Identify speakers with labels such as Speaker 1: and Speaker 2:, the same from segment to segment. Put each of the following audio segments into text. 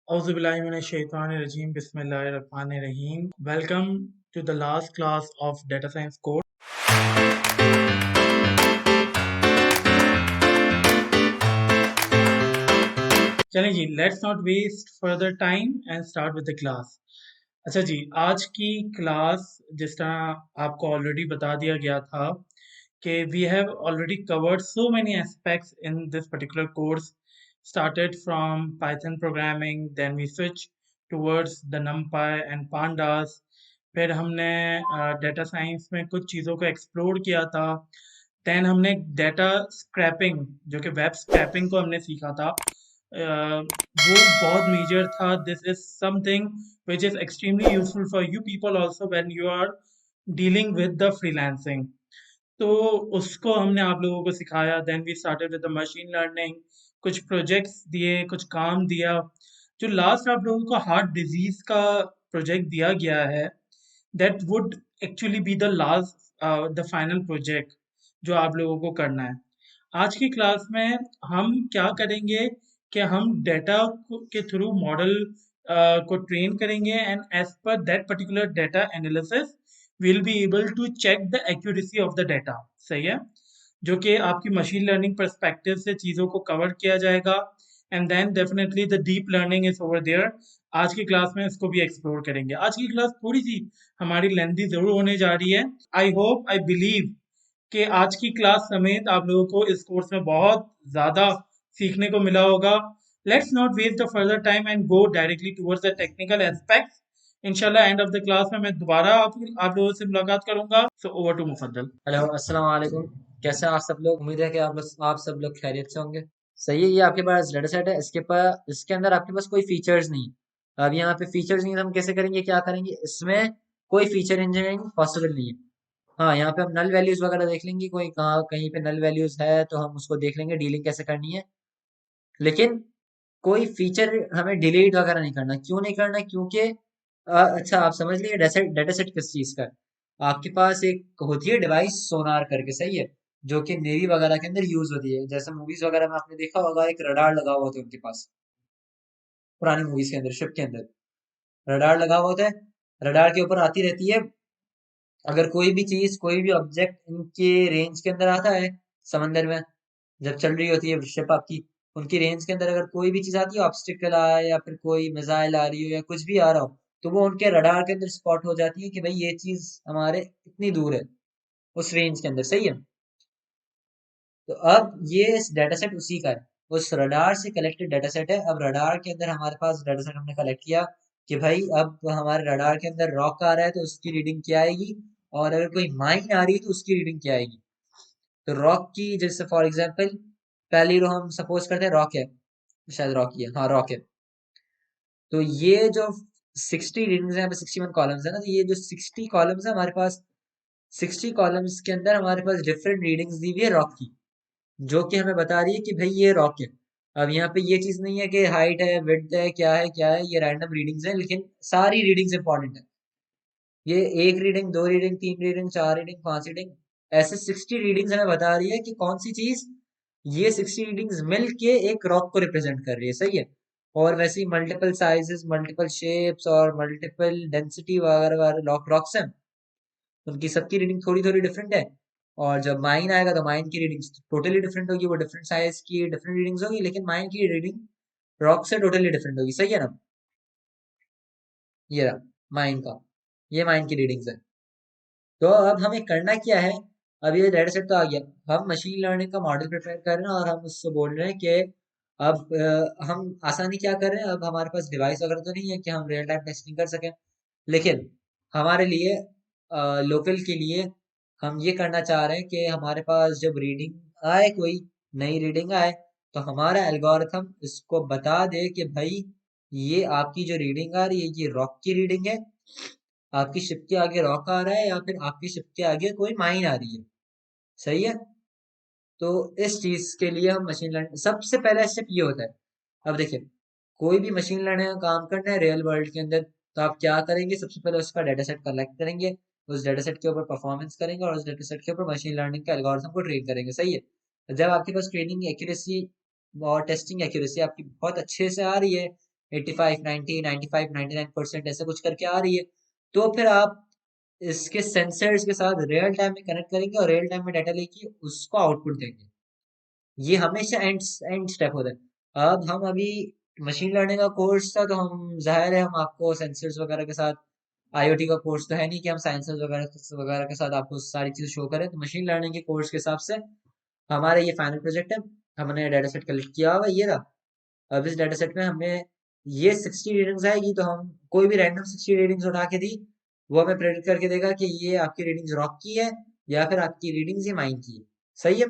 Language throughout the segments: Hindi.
Speaker 1: Auzubillahiminash-shaytanir-rajeem. Bismillahir-rahmanir-rahim. Welcome to the last class of data science course. चलें जी, let's not waste further time and start with the class. अच्छा जी, आज की क्लास जिस तरह आपको ऑलरेडी बता दिया गया था कि we have already covered so many aspects in this particular course, started from Python programming, then we switched towards the NumPy and Pandas, फिर हमने डेटा साइंस में कुछ चीज़ों को एक्सप्लोर किया था, देन हमने डेटा स्क्रैपिंग जो कि वेब स्क्रैपिंग को हमने सीखा था, वो बहुत मेजर था. This is something which is extremely useful for you people also when you are dealing with the freelancing. तो उसको हमने आप लोगों को सिखाया. Then we started with the machine learning, कुछ प्रोजेक्ट्स दिए, कुछ काम दिया. जो लास्ट आप लोगों को हार्ट डिजीज का प्रोजेक्ट दिया गया है, that would actually be the last the final project जो आप लोगों को करना है. आज की क्लास में हम क्या करेंगे कि हम डेटा के थ्रू मॉडल को ट्रेन करेंगे and as per that particular data analysis will be able to check the accuracy of the data. सही है, जो कि आपकी मशीन लर्निंग परस्पेक्टिव से चीज़ों को कवर किया जाएगा. And then definitely the deep learning is over there. आज की क्लास में इसको भी एक्सप्लोर करेंगे. आज की क्लास थोड़ी सी हमारी लेंथी जरूर होने जा रही है. आई होप, आई बिलीव कि आज की क्लास समेत आप लोगों को इस कोर्स में बहुत ज़्यादा सीखने को मिला होगा. Let's not waste the further time and go directly towards the technical aspects. इंशाल्लाह एंड ऑफ द क्लास में मैं दोबारा आप लोगों से मुलाकात करूंगा. So over to Mufaddal.
Speaker 2: Hello अस्सलाम वालेकुम। कैसे हैं आप सब लोग? उम्मीद है कि आप सब लोग खैरियत से होंगे। सही है, ये आपके पास डेटा सेट है। इसके अंदर आपके पास कोई फीचर्स नहीं है। अब यहाँ पे फीचर्स नहीं है तो हम कैसे करेंगे, क्या करेंगे? इसमें कोई फीचर इंजीनियरिंग पॉसिबल नहीं है। हाँ, यहाँ पे हम नल वैल्यूज वगैरह देख लेंगे, कोई कहाँ कहीं पे नल वैल्यूज है तो हम उसको देख लेंगे, डीलिंग कैसे करनी है। लेकिन कोई फीचर हमें डिलीट वगैरह नहीं करना। क्यों नहीं करना? क्योंकि अच्छा, आप समझ लीजिए डेटा सेट किस चीज का है। आपके पास एक होती है डिवाइस सोनार करके, सही है, जो कि नेवी वगैरह के अंदर यूज होती है। जैसे मूवीज वगैरह में आपने देखा होगा, एक रडार लगा हुआ होता है उनके पास, पुरानी मूवीज के अंदर, शिप के अंदर रडार लगा हुआ होता है। रडार के ऊपर आती रहती है, अगर कोई भी चीज, कोई भी ऑब्जेक्ट इनके रेंज के अंदर आता है, समंदर में जब चल रही होती है शिप आपकी, उनकी रेंज के अंदर अगर कोई भी चीज आती है, ऑब्स्टिकल आए या फिर कोई मिसाइल आ रही हो या कुछ भी आ रहा हो, तो वो उनके रडार के अंदर स्पॉट हो जाती है कि भाई ये चीज हमारे इतनी दूर है, उस रेंज के अंदर। सही है, तो अब ये डाटा सेट उसी का है, उस रडार से कलेक्टेड डाटा सेट है। अब रडार के अंदर हमारे पास डाटा सेट हमने कलेक्ट किया कि भाई अब हमारे रडार के अंदर रॉक आ रहा है तो उसकी रीडिंग क्या आएगी, और अगर कोई माइन आ रही है तो उसकी रीडिंग क्या आएगी। तो रॉक की, जैसे फॉर एग्जांपल पहली रो हम सपोज करते हैं रॉक है, शायद रॉक ही है, हाँ रॉक है। तो ये जो 60 रीडिंग्स है, यहाँ पे 61 कॉलम्स है ना, तो ये जो 60 कॉलम्स है हमारे पास, 60 कॉलम्स के अंदर हमारे पास डिफरेंट रीडिंग्स दी हुई है रॉक की, जो कि हमें बता रही है कि भाई ये रॉक है। अब यहाँ पे ये चीज नहीं है कि हाइट है, विड्थ है, क्या है, ये रैंडम रीडिंग्स है, लेकिन सारी रीडिंग्स इंपॉर्टेंट है। ये एक रीडिंग, दो रीडिंग, तीन रीडिंग, चार रीडिंग, पांच रीडिंग, ऐसे 60 रीडिंग्स हमें बता रही है कि कौन सी चीज, ये 60 रीडिंग्स मिल के एक रॉक को रिप्रेजेंट कर रही है। सही है, और वैसे ही मल्टीपल साइजेस, मल्टीपल शेप्स और मल्टीपल डेंसिटी वगैरह वगैरह रॉक्स हैं, उनकी सबकी रीडिंग थोड़ी थोड़ी डिफरेंट है। और जब माइन आएगा तो माइन की रीडिंग टोटली डिफरेंट होगी, वो डिफरेंट साइज की डिफरेंट रीडिंग्स होगी, लेकिन माइन की रीडिंग रॉक से टोटली डिफरेंट होगी। सही है ना? ये रहा माइन का, ये माइन की रीडिंग्स है। तो अब हमें करना क्या है? अब ये डेटा सेट तो आ गया, हम मशीन लर्निंग का मॉडल प्रिपेयर कर रहे हैं और हम उससे बोल रहे हैं कि अब हम आसानी क्या कर रहे हैं, अब हमारे पास डिवाइस वगैरह तो नहीं है कि हम रियल टाइम टेस्टिंग कर सकें, लेकिन हमारे लिए, लोकल के लिए, हम ये करना चाह रहे हैं कि हमारे पास जब रीडिंग आए, कोई नई रीडिंग आए, तो हमारा एल्गोरिथम इसको बता दे कि भाई ये आपकी जो रीडिंग आ रही है ये रॉक की रीडिंग है, आपकी शिप के आगे रॉक आ रहा है या फिर आपकी शिप के आगे कोई माइन आ रही है। सही है, तो इस चीज के लिए हम मशीन लर्निंग, सबसे पहला स्टेप ये होता है। अब देखिए, कोई भी मशीन लर्निंग का काम करना है रियल वर्ल्ड के अंदर, तो आप क्या करेंगे? सबसे पहले उसका डाटा सेट कलेक्ट करेंगे, उस डाटा सेट के ऊपर परफॉर्मेंस करेंगे और उस डाटा सेट के ऊपर मशीन लर्निंग के एल्गोरिथम को ट्रेन करेंगे। सही है, तो जब आपके पास ट्रेनिंग एक्यूरेसी और टेस्टिंग एक्यूरेसी आपकी बहुत अच्छे से आ रही है, 85 90 95 99% ऐसे कुछ करके आ रही है। तो फिर आप इसके सेंसर्स के साथ रियल टाइम में कनेक्ट करेंगे और रियल टाइम में डाटा लेके उसको आउटपुट देंगे। ये हमेशा एंड एंड स्टेप होता है। अब हम अभी मशीन लर्निंग का कोर्स था, तो हम जाहिर है हम आपको सेंसर्स वगैरह के साथ, आईओटी का कोर्स तो है नहीं कि हम साइंसेस वगैरह वगैरह के साथ आपको सारी चीजें शो करें। तो मशीन लर्निंग के कोर्स के हिसाब से हमारा ये फाइनल प्रोजेक्ट है। हमने डाटा सेट कलेक्ट किया हुआ है, ये रहा। अब इस डाटा सेट में हमें ये 60 रीडिंग्स आएगी, तो हम कोई भी रैंडम 60 रीडिंग्स उठा के दी, वो हमें प्रेडिक्ट करके देगा कि ये आपकी रीडिंग्स रॉक की है या फिर आपकी रीडिंग्स ये माइन की है। सही है।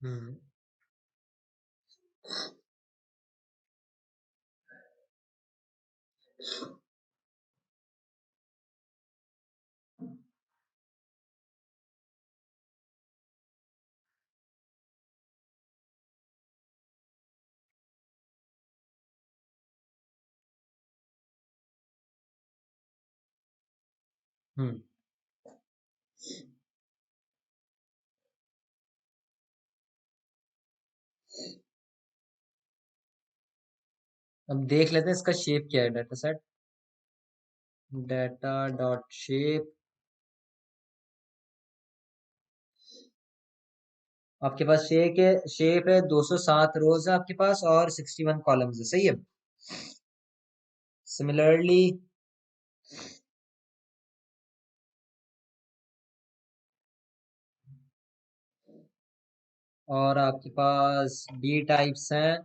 Speaker 2: हम्म। हम्म। अब देख लेते हैं इसका शेप क्या है, data set. Data dot shape. आपके पास शेप है 207 रोज है आपके पास और 61 कॉलम्स है। सही है। सिमिलरली, और आपके पास डी टाइप्स हैं।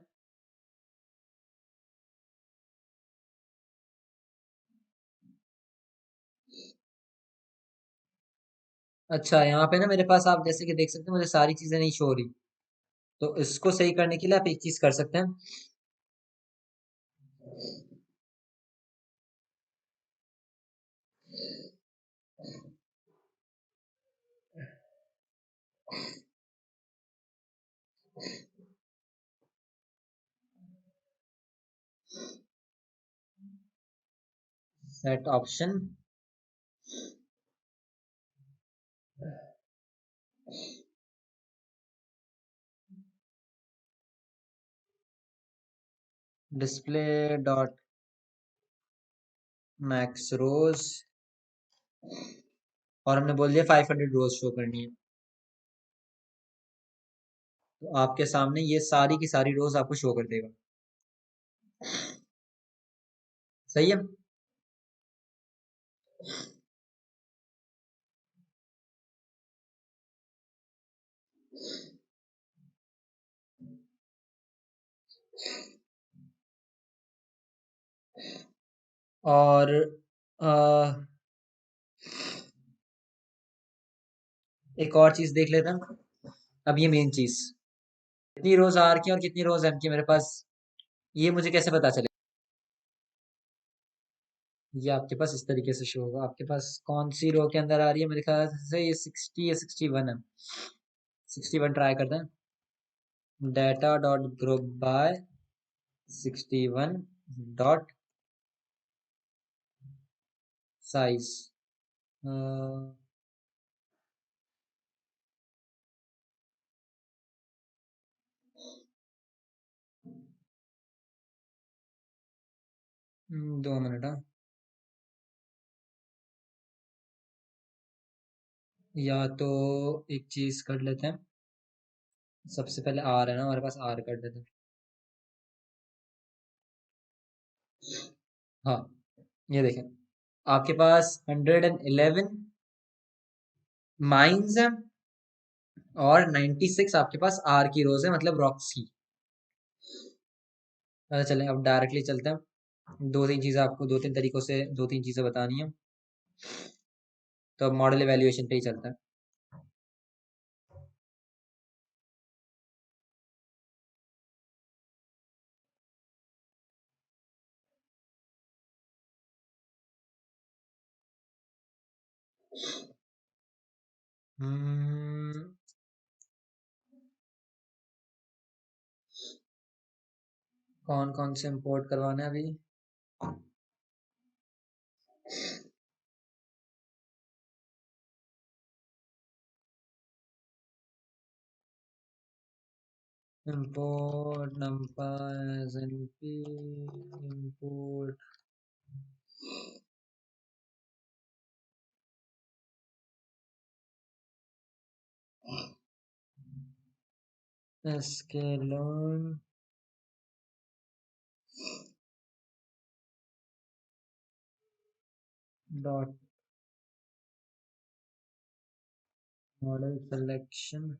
Speaker 2: अच्छा, यहाँ पे ना मेरे पास आप जैसे कि देख सकते हैं मुझे सारी चीजें नहीं शो हो रही। तो इसको सही करने के लिए आप एक चीज कर सकते हैं। Set option, display dot max rows, और हमने बोल दिया 500 रोज शो करनी है। तो आपके सामने ये सारी की सारी रोज आपको शो कर देगा। सही है। और एक और चीज देख लेते हैं। अब ये मेन चीज, कितनी रोज आर की और कितनी रोज एम की मेरे पास, ये मुझे कैसे पता चले? ये आपके पास इस तरीके से शो होगा। आपके पास कौन सी रो के अंदर आ रही है? मेरे ख्याल से ये 60 या 61 है। 61 ट्राई करते हैं। Data dot group by 61 dot size. दो मिनट, हाँ। या तो एक चीज कर लेते हैं, सबसे पहले आर है ना हमारे पास, आर कर देते हैं। हाँ, ये देखें, आपके पास 111 माइंस है और 96 आपके पास आर की रोज है, मतलब रॉक्स की। चलें अब डायरेक्टली चलते हैं। दो तीन चीज़ें आपको दो तीन तरीकों से दो तीन चीज़ें बतानी है, तो अब मॉडल एवेल्युएशन पे ही चलते हैं। हम्म, कौन कौन से इंपोर्ट करवाना है अभी? Import numpy np import sklearn dot model selection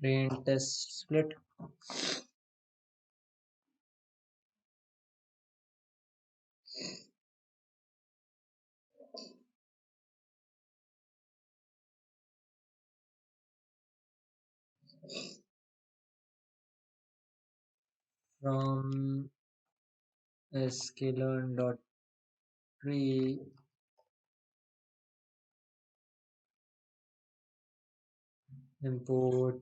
Speaker 2: brain test split from sklearn dot tree import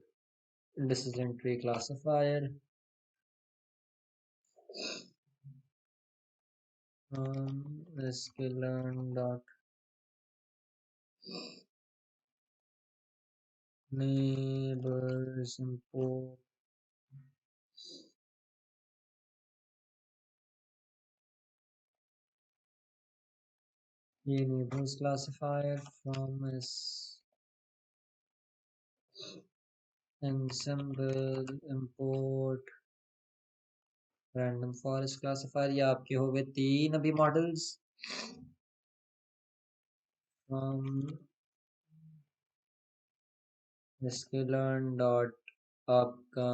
Speaker 2: decision tree classifier from sklearn dot neighbors import ये neighbors classifier from ensemble import random forest classifier। ये आपके हो गए तीन अभी मॉडल्स। from sklearn dot आपका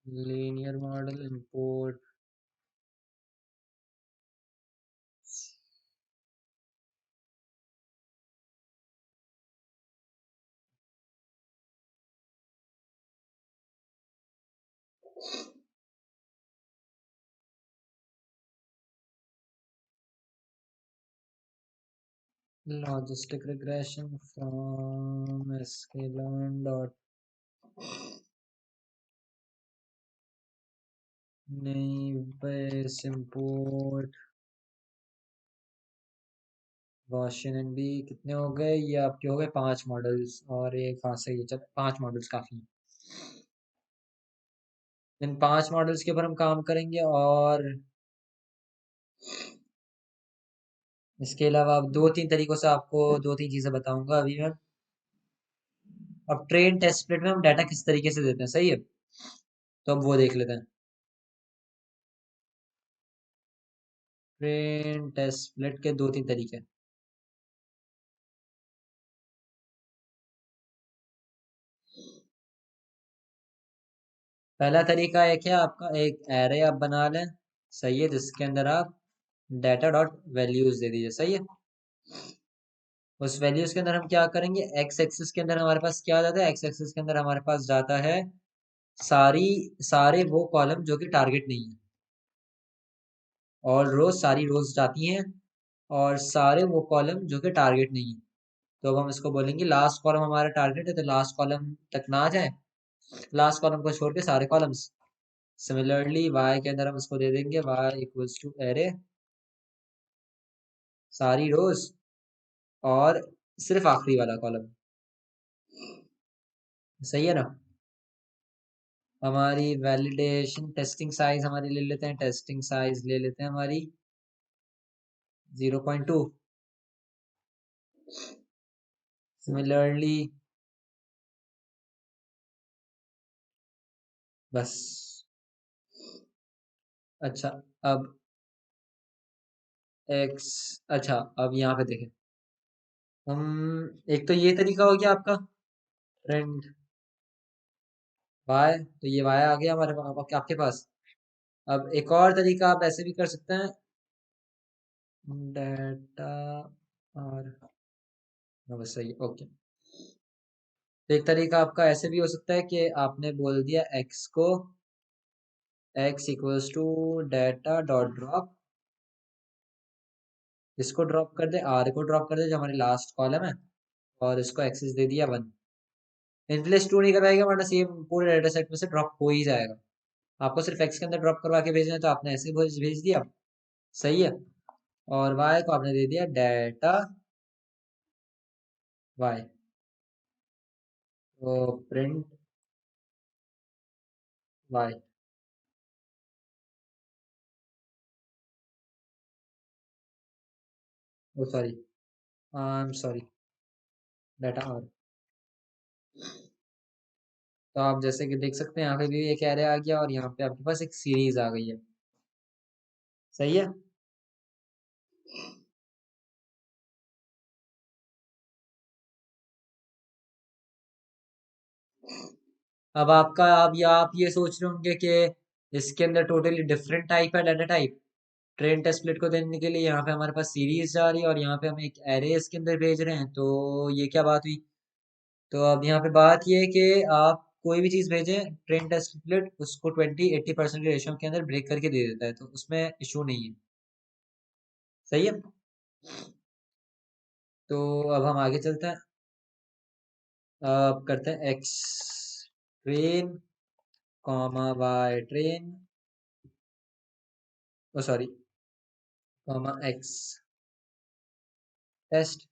Speaker 2: linear model import logistic regression from sklearn dot neighbors import Gaussian N B. कितने हो गए? ये आपके हो गए पांच मॉडल्स, और ये कहाँ से, ये चल पांच मॉडल्स काफी हैं। इन पांच मॉडल्स के ऊपर हम काम करेंगे, और इसके अलावा अब दो तीन तरीकों से आपको दो तीन चीजें बताऊंगा अभी मैं। अब ट्रेन टेस्ट प्लेट में हम डाटा किस तरीके से देते हैं, सही है, तो अब वो देख लेते हैं। प्रिंट टेस्ट स्प्लिट के दो तीन तरीके। पहला तरीका एक है आपका, एक एरे आप बना लें, सही है, जिसके अंदर आप डाटा डॉट वैल्यूज दे दीजिए, सही है। उस वैल्यूज के अंदर हम क्या करेंगे, एक्स एक्सिस के अंदर हमारे पास क्या जाता है, एक्स एक्सिस के अंदर हमारे पास जाता है सारी सारे वो कॉलम जो कि टारगेट नहीं है, और रोज सारी रोज जाती हैं, और सारे वो कॉलम जो कि टारगेट नहीं है। तो अब हम इसको बोलेंगे लास्ट कॉलम हमारा टारगेट है, तो लास्ट कॉलम तक ना आ जाए, लास्ट कॉलम को छोड़ के सारे कॉलम्स। सिमिलरली वाई के अंदर हम इसको दे देंगे वाई इक्वल्स टू एरे सारी रोज और सिर्फ आखिरी वाला कॉलम, सही है ना। हमारी वैलिडेशन टेस्टिंग साइज हमारी ले लेते हैं, टेस्टिंग साइज ले लेते हैं हमारी 0.2। सिमिलरली बस। अच्छा, अब एक्स, अच्छा अब यहाँ पे देखें हम, एक तो ये तरीका हो गया आपका ट्रेंड वाई, तो ये वाई आ गया हमारे आपके पास। अब एक और तरीका आप ऐसे भी कर सकते हैं, डेटा और, हाँ, बस सही, ओके। तो एक तरीका आपका ऐसे भी हो सकता है कि आपने बोल दिया एक्स को, X equals to data dot drop, इसको ड्रॉप कर दे, आर को ड्रॉप कर दे जो हमारी लास्ट कॉलम है, और इसको एक्सेस दे दिया 1। इनप्लेस 2 नहीं कराएगा वरना सेम पूरे डेटा सेट में से ड्रॉप हो ही जाएगा। आपको सिर्फ एक्स के अंदर ड्रॉप करवा के भेजना है, तो आपने ऐसे भेज दिया, सही है। और वाई को आपने दे दिया डेटा वाई, तो print Y, oh sorry, I am sorry, data R. तो आप जैसे कि देख सकते हैं यहाँ पे भी एक एरे आ गया, और यहाँ पे आपके पास एक सीरीज आ गई है, सही है। अब आपका, अब या आप ये सोच रहे होंगे कि इसके अंदर टोटली डिफरेंट टाइप है data type. Train test split को देने के लिए यहाँ पे हमारे पास सीरीज जा रही है, और यहाँ पे हम एक एरे इसके अंदर भेज रहे हैं, तो ये क्या बात हुई। तो अब यहाँ पे बात ये है कि आप कोई भी चीज़ भेजें ट्रेन टेस्ट स्प्लिट उसको 20-80% के रेशियो के अंदर ब्रेक करके दे देता है, तो उसमें इशू नहीं है, सही है। तो अब हम आगे चलते हैं, अब करते हैं X train comma Y train, O sorry, comma X test,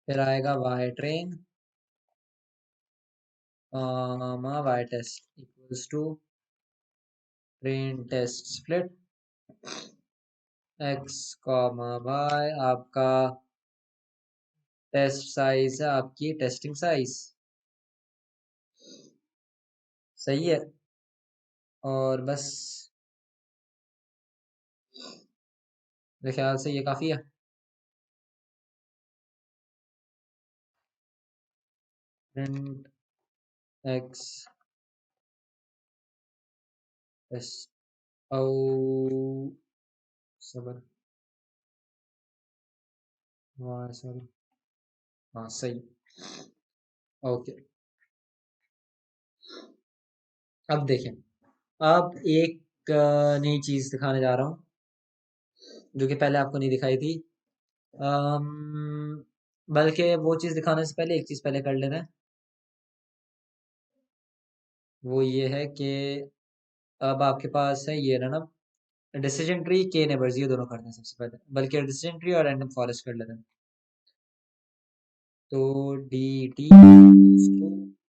Speaker 2: फिर आएगा Y train comma Y test equals to train test split X comma Y, आपका टेस्ट साइज है आपकी टेस्टिंग साइज, सही है। और बस मेरे ख्याल से ये काफ़ी है। प्रिंट एक्स टेस्ट ओ सबर वाई सॉरी, हाँ सही, ओके। अब देखें, अब एक नई चीज़ दिखाने जा रहा हूँ जो कि पहले आपको नहीं दिखाई थी। अम, बल्कि वो चीज़ दिखाने से पहले एक चीज़ पहले कर लेना है, वो ये है कि अब आपके पास है ये रहा ना डिसीजन ट्री के नेबर्स, ये दोनों करते हैं सबसे पहले, बल्कि डिसीजन ट्री और रैंडम फॉरेस्ट कर लेते हैं। तो D T,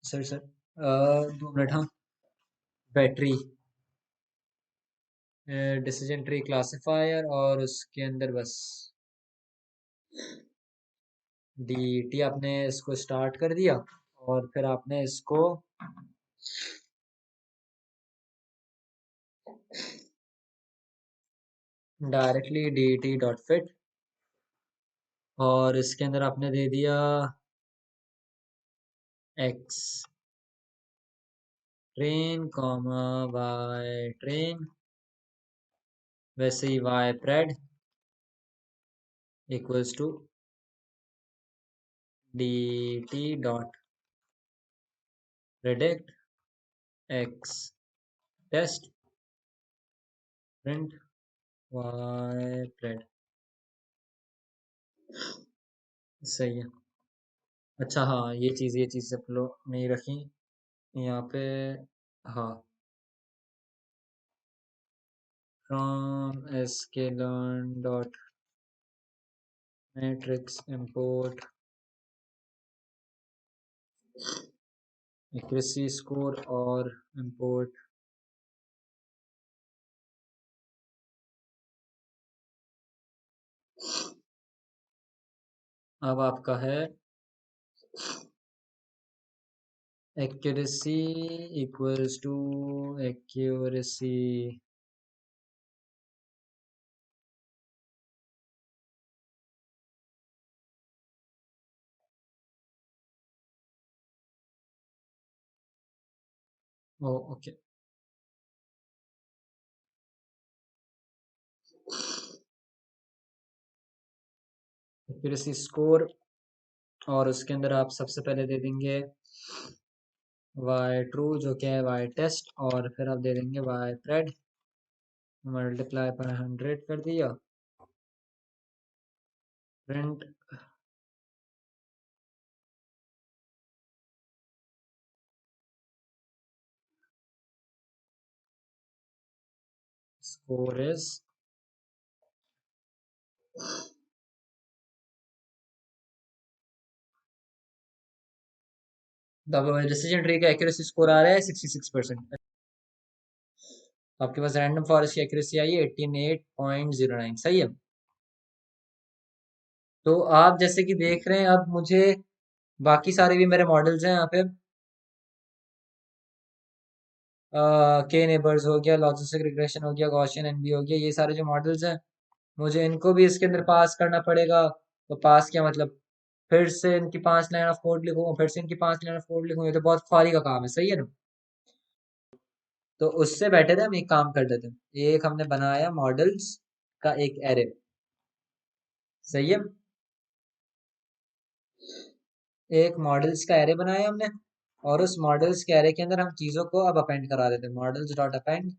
Speaker 2: sir sir 2 minute, हाँ, बैटरी, डिसीजन ट्री क्लासिफायर, और उसके अंदर बस डी टी आपने इसको स्टार्ट कर दिया, और फिर आपने इसको डायरेक्टली dt डॉट फिट, और इसके अंदर आपने दे दिया x train comma y train, वैसे ही y pred equals to dt dot predict x test print y pred. सही है। अच्छा हाँ, ये चीज़ सब लोग नहीं रखी यहाँ पे। हाँ, from sklearn dot matrix import accuracy score और import अब आपका है accuracy equals to accuracy ओ ओके। accuracy score, और उसके अंदर आप सबसे पहले दे देंगे y true जो क्या है y test, और फिर आप दे देंगे y pred मल्टीप्लाई पर 100 कर दिया, प्रिंट score is अब डिसीजन ट्री का एक्यूरेसी स्कोर आ रहा है 66%। आपके पास रैंडम फॉरेस्ट की एक्यूरेसी आई है 88.09। सही है। तो आप जैसे कि देख रहे हैं, अब मुझे बाकी सारे भी मेरे मॉडल्स हैं यहाँ पे, के नेबर्स हो गया, लॉजिस्टिक रिग्रेशन हो गया, गॉसियन एनबी हो गया, ये सारे जो मॉडल्स हैं मुझे इनको भी इसके अंदर पास करना पड़ेगा। तो पास क्या मतलब, फिर से इनकी 5 लाइन ऑफ कोड लिखूंगा, फिर से इनकी 5 लाइन ऑफ कोड लिखूंगा, ये तो बहुत फारी का काम है। सही है ना। तो उससे बेटर है हम एक काम कर देते हैं, एक हमने बनाया मॉडल्स का एक एरे। सही है। एक मॉडल्स का एरे बनाया हमने, और उस मॉडल्स के एरे के अंदर हम चीजों को अब अपेंड करा देते हैं, मॉडल्स डॉट अपेंड।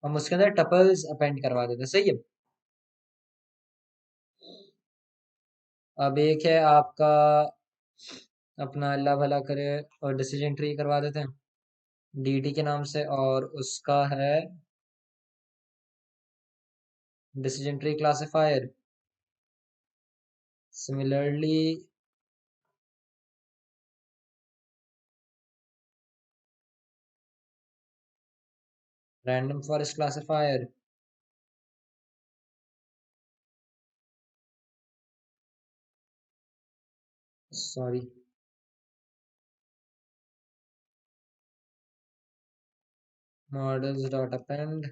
Speaker 2: हम उसके अंदर टपल्स अपेंड करवा देते हैं। सही है। अब एक है आपका अपना अल्लाह भला करे और डिसीजन ट्री करवा देते हैं dt के नाम से, और उसका है decision tree classifier. Similarly random forest classifier, sorry, models dot append,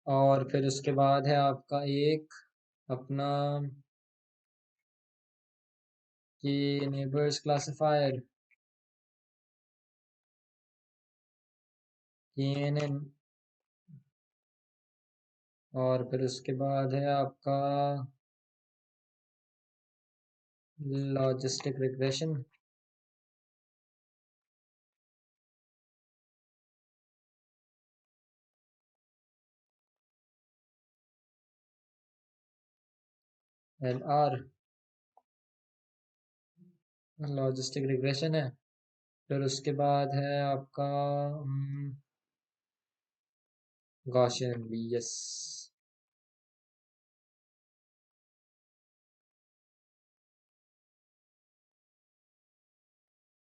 Speaker 2: और फिर उसके बाद है आपका एक अपना कि नेबर्स क्लासिफायर KNN, और फिर उसके बाद है आपका logistic regression, LR logistic regression है। फिर उसके बाद है आपका गॉसियन भी, yes.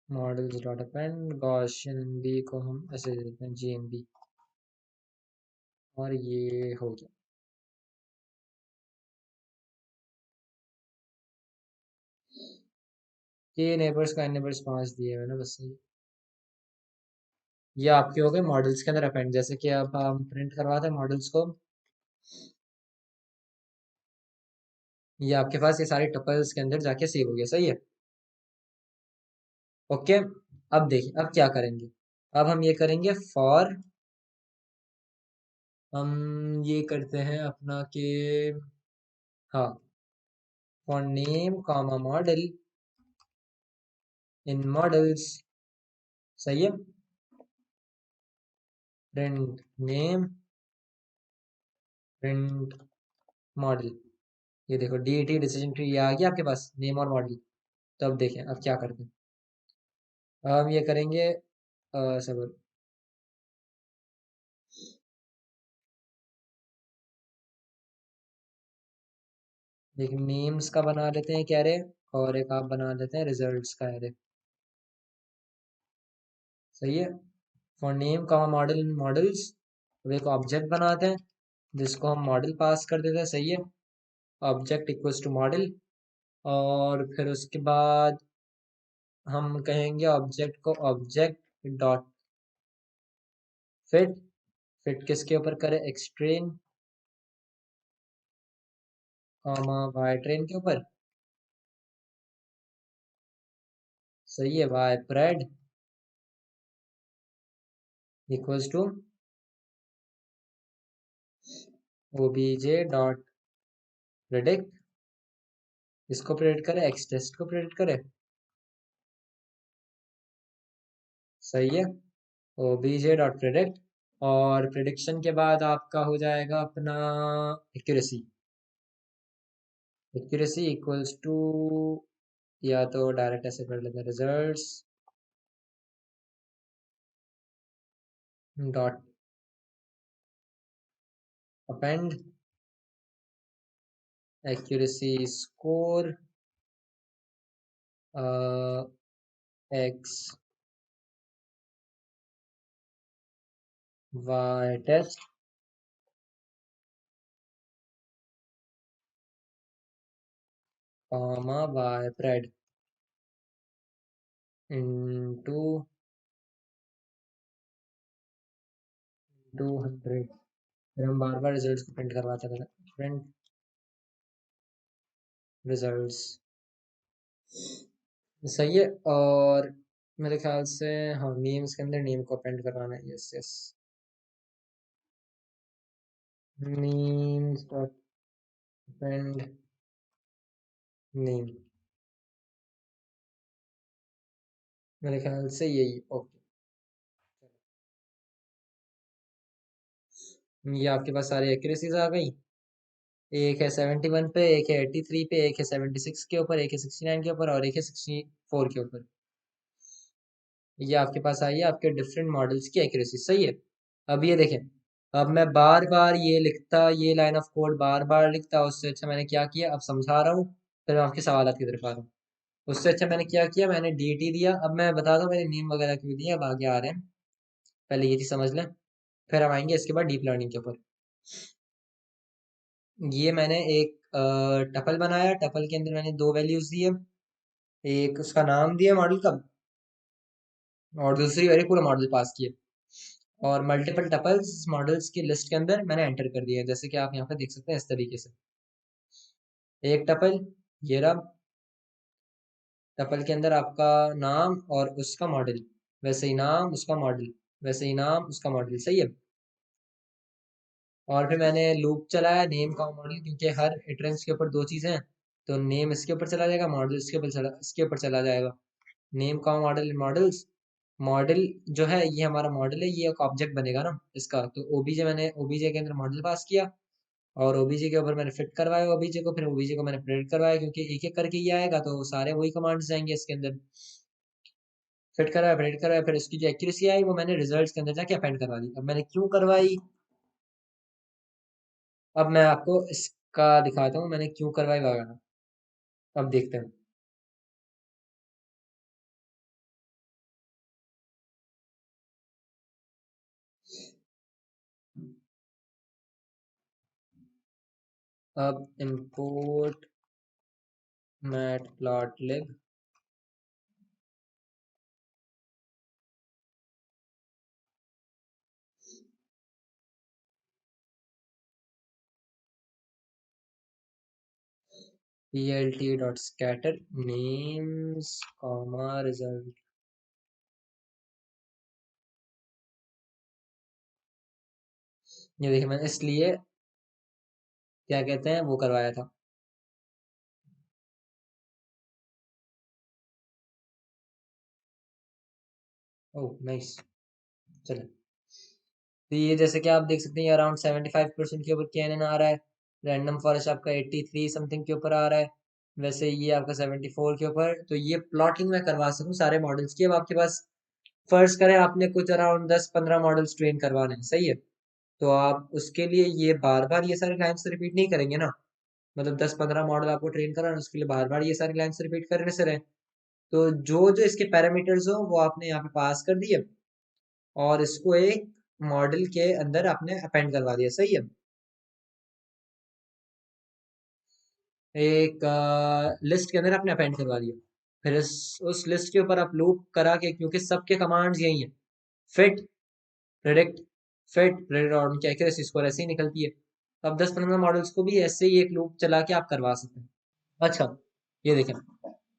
Speaker 2: Models dot append Gaussian B को हम ऐसे देते हैं GNB, और ये हो गया। ये नेबर्स का नेबर्स 5 दिए मैंने बस। सही। ये आपके हो गए मॉडल्स के अंदर अपेंड। जैसे कि अब हम प्रिंट करवाते हैं मॉडल्स को, ये आपके पास ये सारे टपल्स के अंदर जाके सेव हो गया। सही है, ओके। अब देखिए अब क्या करेंगे। अब हम ये करेंगे फॉर, हम ये करते हैं अपना कि, हाँ, for name comma model in models. सही है, प्रिंट नेम, प्रिंट मॉडल। ये देखो डीटी डिसीजन ट्री ये आ गया आपके पास, नेम और मॉडल। तो अब देखें अब क्या करते हैं। अब हम ये करेंगे सब, एक नेम्स का बना लेते हैं एक एरे, और एक आप बना लेते हैं रिजल्ट्स का एरे। सही है, for name comma model in models. अब एक ऑब्जेक्ट बनाते हैं जिसको हम मॉडल पास कर देते हैं। सही है, ऑब्जेक्ट इक्वल्स टू मॉडल। और फिर उसके बाद हम कहेंगे ऑब्जेक्ट को ऑब्जेक्ट डॉट फिट। फिट किसके ऊपर करें, x train comma Y train के ऊपर। सही है, y pred equals to OBJ dot predict. इसको प्रिडिक्ट करे, एक्स टेस्ट को प्रिडिक्ट करे। सही है, ओबीजे डॉट प्रिडिक्ट। और प्रिडिक्शन के बाद आपका हो जाएगा अपना एक्यूरेसी। एक्यूरेसी इक्वल्स टू, या तो डायरेक्ट ऐसे कर लेते हैं, results dot append accuracy score x y test comma y pred into 200। फिर हम बार बार रिजल्ट्स को प्रिंट करवाते हैं, प्रिंट रिजल्ट्स। सही है, और मेरे ख्याल से हाँ नेम्स के अंदर नेम को अपेंड करवाना है। Yes yes, names dot append name, मेरे ख्याल से यही ओके। ये आपके पास सारी एक्यूरेसीज आ गई। एक है 71 पे, एक है 83 पे, एक है 76 के ऊपर, एक है 69 के ऊपर, और एक है 64 के ऊपर। ये आपके पास आई है आपके डिफरेंट मॉडल्स की एक्यूरेसी। सही है, अब ये देखें, अब मैं बार बार ये लिखता, ये लाइन ऑफ कोड बार बार लिखता, उससे अच्छा मैंने क्या किया, अब समझा रहा हूँ, फिर मैं आपके सवाल की तरफ आ रहा हूँ। उससे अच्छा मैंने क्या किया, मैंने डीटी दिया। अब मैं बता दूं मैंने नेम वगैरह क्यों दिया, अब आगे आ रहे हैं, पहले ये चीज समझ लें, फिर हम आएंगे इसके बाद डीप लर्निंग के ऊपर। ये मैंने एक टपल बनाया, टपल के अंदर मैंने दो वैल्यूज दिए, एक उसका नाम दिया मॉडल का, और दूसरी वैल्यू पूरा मॉडल पास किया। और मल्टीपल टपल्स मॉडल्स की लिस्ट के अंदर मैंने एंटर कर दिया, जैसे कि आप यहाँ पे देख सकते हैं इस तरीके से। एक टपल, ये रहा, टपल के अंदर आपका नाम और उसका मॉडल, वैसे ही नाम उसका मॉडल, वैसे ही नाम उसका मॉडल। सही है, और फिर मैंने लूप चलाया नेम का मॉडल, क्योंकि हर इटरेंस के ऊपर दो चीजें हैं, तो नेम इसके ऊपर चला जाएगा, मॉडल इसके ऊपर चला जाएगा। नेम का मॉडल मॉडल्स, मॉडल जो है ये हमारा मॉडल है, ये एक ऑब्जेक्ट बनेगा ना इसका, तो ओबीजे, मैंने ओबीजे के अंदर मॉडल पास किया, और ओबीजे के ऊपर मैंने फिट करवाया ओबीजे को, फिर ओबीजे को मैंने प्रिंट करवाया, क्योंकि एक एक करके ये आएगा तो सारे वही कमांड्स जाएंगे इसके अंदर। फिट करवाया, प्रिंट करवाया, फिर उसकी जो एक्यूरेसी आई वो मैंने रिजल्ट्स के अंदर जाके अपेंड करवा दी। अब मैंने क्यों करवाई, अब मैं आपको इसका दिखाता हूँ मैंने क्यों करवाई वगैरह। अब देखते हैं। अब import matplotlib, plt.scatter names comma result। ये देखिए मैंने इसलिए क्या कहते हैं वो करवाया था। Oh nice. चलो, तो ये जैसे कि आप देख सकते हैं अराउंड 75% के ऊपर KNN आ रहा है। रैंडम फॉरेस्ट आपका 83 समथिंग के ऊपर आ रहा है। वैसे ये आपका 74 के ऊपर। तो ये प्लॉटिंग मैं करवा सकूँ सारे मॉडल्स की। अब आपके पास फर्ज करें आपने कुछ अराउंड 10-15 मॉडल्स ट्रेन करवाने हैं, सही है। तो आप उसके लिए ये बार बार ये सारे लाइन्स रिपीट नहीं करेंगे ना। मतलब 10-15 मॉडल आपको ट्रेन कराना, उसके लिए बार बार ये सारी लाइन्स रिपीट करने से रहे। तो जो जो इसके पैरामीटर्स हो वो आपने यहाँ पे पास कर दिए और इसको एक मॉडल के अंदर आपने अपेंड करवा दिया, सही है। एक लिस्ट के अंदर आपने अपेंड करवा दिया। फिर उस लिस्ट के ऊपर आप लूप करा के, क्योंकि सबके कमांड्स यही है, फिट, प्रेडिक्ट, फिट, प्रेडिक्ट, और उनकी एक्यूरेसी स्कोर ऐसे ही निकलती है। तो आप 10-15 मॉडल्स को भी ऐसे ही एक लूप चला के आप करवा सकते हैं। अच्छा, ये देखें,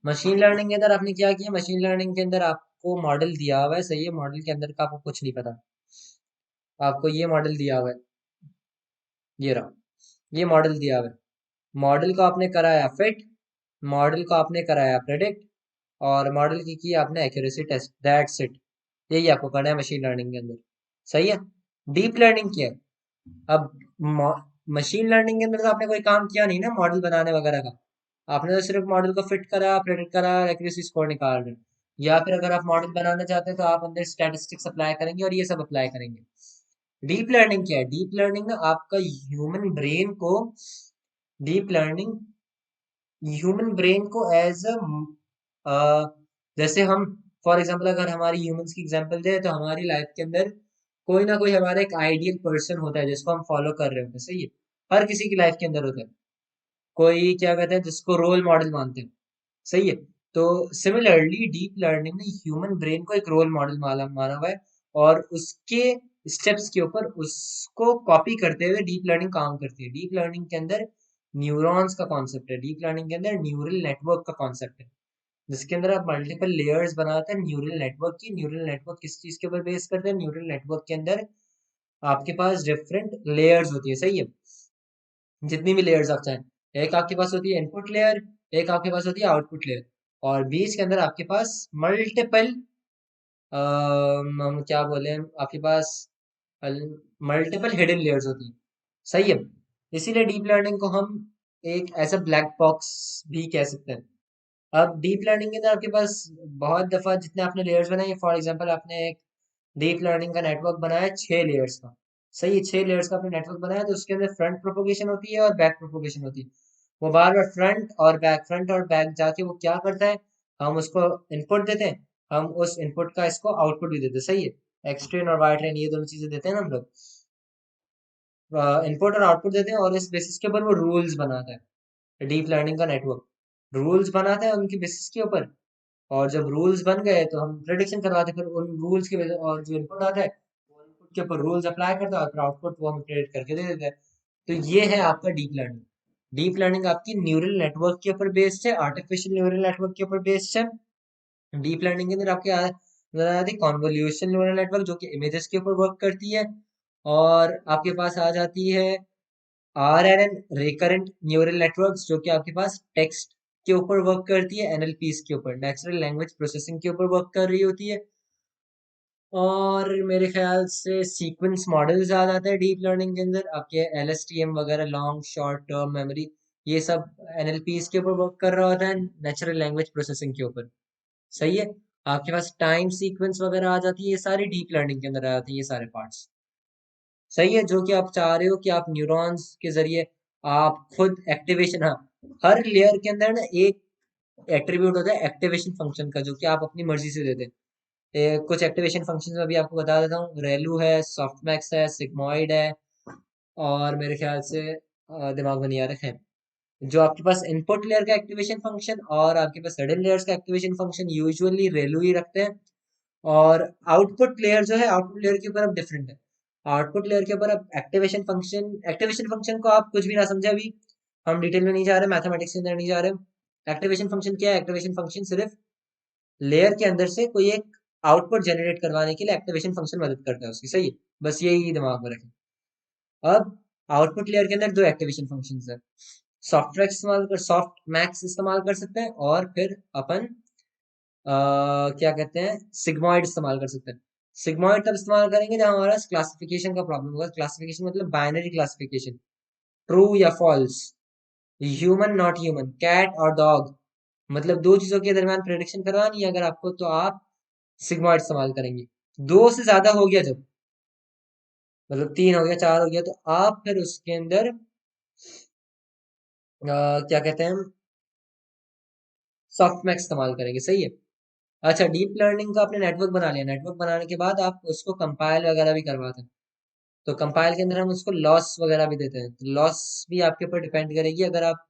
Speaker 2: मशीन लर्निंग के अंदर आपने क्या किया, मशीन लर्निंग के अंदर आपको मॉडल दिया हुआ है, सही है। मॉडल के अंदर का आपको कुछ नहीं पता, आपको ये मॉडल दिया हुआ है, ये रहा, ये मॉडल दिया हुआ है। मॉडल को आपने कराया फिट, मॉडल को आपने कराया प्रेडिक्ट, और मॉडल की आपने एक्यूरेसी टेस्ट, दैट्स इट। यही आपको करना है मशीन लर्निंग के अंदर, सही है। डीप लर्निंग क्या है? अब मशीन लर्निंग के अंदर तो आपने कोई काम किया नहीं ना मॉडल बनाने वगैरह का। आपने तो सिर्फ मॉडल को फिट करा, प्रेडिक्ट करा, एक्यूरेसी स्कोर निकाल रहे हैं। या फिर अगर आप मॉडल बनाना चाहते हैं तो आप अंदर स्टैटिस्टिक्स अप्लाई करेंगे और ये सब अप्लाई करेंगे। डीप लर्निंग क्या है? डीप लर्निंग ना आपका ह्यूमन ब्रेन को, डीप लर्निंग ह्यूमन ब्रेन को एज अ जैसे हम, फॉर एग्जांपल अगर हमारी ह्यूमंस की एग्जांपल दे तो हमारी लाइफ के अंदर कोई ना कोई हमारा एक आइडियल पर्सन होता है जिसको हम फॉलो कर रहे होते हैं, सही है। हर किसी की लाइफ के अंदर होता है कोई, क्या कहते हैं, जिसको रोल मॉडल मानते हैं, सही है। तो सिमिलरली डीप लर्निंग ने ह्यूमन ब्रेन को एक रोल मॉडल माना माना हुआ है, और उसके स्टेप्स के ऊपर उसको कॉपी करते हुए डीप लर्निंग काम करती है। डीप लर्निंग के अंदर न्यूरॉन्स का कॉन्सेप्ट है, डीप लर्निंग के अंदर न्यूरल नेटवर्क का कॉन्सेप्ट है, जिसके अंदर आप मल्टीपल लेयर्स बनाते हैं न्यूरल नेटवर्क की। न्यूरल नेटवर्क किस चीज के ऊपर बेस करते हैं? न्यूरल नेटवर्क के अंदर आपके पास डिफरेंट लेयर्स होती है, सही है। जितनी भी लेयर्स आप चाहें, एक आपके पास होती है इनपुट लेयर, एक आपके पास होती है आउटपुट लेयर, और बीच के अंदर आपके पास मल्टीपल, हम क्या बोले, आपके पास मल्टीपल हिडन लेयर्स होती हैं, सही है। इसीलिए डीप लर्निंग को हम एक ऐसा ब्लैक बॉक्स भी कह सकते हैं। अब डीप लर्निंग के अंदर आपके पास बहुत दफा जितने आपने लेयर्स बनाए, फॉर एग्जांपल आपने एक डीप लर्निंग का नेटवर्क बनाया 6 लेयर्स का, सही है। 6 लेयर्स का आपने नेटवर्क बनाया, तो उसके अंदर फ्रंट प्रोपोगेशन होती है और बैक प्रोपोगेशन होती है। वो बार बार फ्रंट और बैक जाके वो क्या करता है, हम उसको इनपुट देते हैं, हम उस इनपुट का इसको आउटपुट भी देते हैं, सही है। एक्स ट्रेन और वाई ट्रेन, ये दोनों चीजें देते हैं ना हम लोग, इनपुट और आउटपुट देते हैं, और इस बेसिस के ऊपर वो रूल्स बनाता है। डीप लर्निंग का नेटवर्क रूल्स बनाता है उनकी बेसिस के ऊपर, और जब रूल्स बन गए तो हम प्रेडिक्शन करवाते हैं, फिर उन रूल्स की वजह, और जो इनपुट आता है वो इनपुट के ऊपर रूल्स अप्लाई करता है, और फिर आउटपुट वो हमें प्रेडिक्ट करके दे देता है। तो ये है आपका डीप लर्निंग। डीप लर्निंग आपकी न्यूरल नेटवर्क के ऊपर बेस्ड है, आर्टिफिशियल न्यूरल नेटवर्क के ऊपर बेस्ड है। डीप लर्निंग के अंदर आपके नजर आती है कॉन्वोल्यूशन न्यूरल नेटवर्क, जो कि इमेजेस के ऊपर वर्क करती है। और आपके पास आ जाती है RNN, रिकरेंट न्यूरल नेटवर्क्स, जो कि आपके पास टेक्स्ट के ऊपर वर्क करती है, NLPs के ऊपर, नेचुरल लैंग्वेज प्रोसेसिंग के ऊपर वर्क कर रही होती है। और मेरे ख्याल से सीक्वेंस मॉडल्स आ जाते हैं डीप लर्निंग के अंदर, आपके LSTM वगैरह, लॉन्ग शॉर्ट टर्म मेमोरी, ये सब NLPs के ऊपर वर्क कर रहा होता है, नेचुरल लैंग्वेज प्रोसेसिंग के ऊपर, सही है। आपके पास टाइम सीक्वेंस वगैरह आ जाती है, ये सारी डीप लर्निंग के अंदर आ जाती है, ये सारे पार्ट्स, सही है। जो कि आप चाह रहे हो कि आप न्यूरॉन्स के जरिए आप खुद एक्टिवेशन, हाँ, हर लेयर के अंदर ना एक एट्रीब्यूट होता है एक्टिवेशन फंक्शन का, जो कि आप अपनी मर्जी से देते हैं। कुछ एक्टिवेशन फंक्शन अभी आपको बता देता हूँ, रेलू है, सॉफ्टमैक्स है, सिग्मॉइड है, और मेरे ख्याल से दिमाग में नहीं आ रहा है। जो आपके पास इनपुट लेयर का एक्टिवेशन फंक्शन और आपके पास हिडन लेयर्स का एक्टिवेशन फंक्शन यूजुअली रेलू ही रखते हैं। और आउटपुट लेयर जो है, आउटपुट लेयर के ऊपर अब डिफरेंट है। आउटपुट लेयर के ऊपर अब एक्टिवेशन फंक्शन को आप कुछ भी ना समझे अभी, हम डिटेल में नहीं जा रहे, मैथमेटिक्स के अंदर नहीं जा रहे। एक्टिवेशन फंक्शन क्या है? एक्टिवेशन फंक्शन सिर्फ लेयर के अंदर से कोई एक आउटपुट जनरेट करवाने के लिए एक्टिवेशन फंक्शन मदद करता है उसकी, सही है। बस यही दिमाग में रखें। अब आउटपुट लेयर के अंदर दो एक्टिवेशन फंक्शंस है। सॉफ्ट मैक्स इस्तेमाल कर सकते हैं, और फिर अपन क्या कहते हैं, सिग्मॉइड इस्तेमाल कर सकते हैं। सिग्मॉइड तब इस्तेमाल करेंगे जब हमारा क्लासिफिकेशन का प्रॉब्लम होगा। क्लासिफिकेशन मतलब बाइनरी क्लासिफिकेशन, ट्रू या false, human not human, cat और डॉग, मतलब दो चीजों के दरमियान प्रेडिक्शन करवानी है अगर आपको, तो आप सिग्मॉइड इस्तेमाल करेंगे। दो से ज्यादा हो गया जब, मतलब तीन हो गया, चार हो गया, तो आप फिर उसके अंदर क्या कहते हैं, सॉफ्टमैक्स इस्तेमाल करेंगे, सही है। अच्छा, डीप लर्निंग का आपने नेटवर्क बना लिया, नेटवर्क बनाने के बाद आप उसको कंपाइल वगैरह भी करवाते हैं। तो कंपाइल के अंदर हम उसको लॉस वगैरह भी देते हैं। तो लॉस भी आपके ऊपर डिपेंड करेगी। अगर आप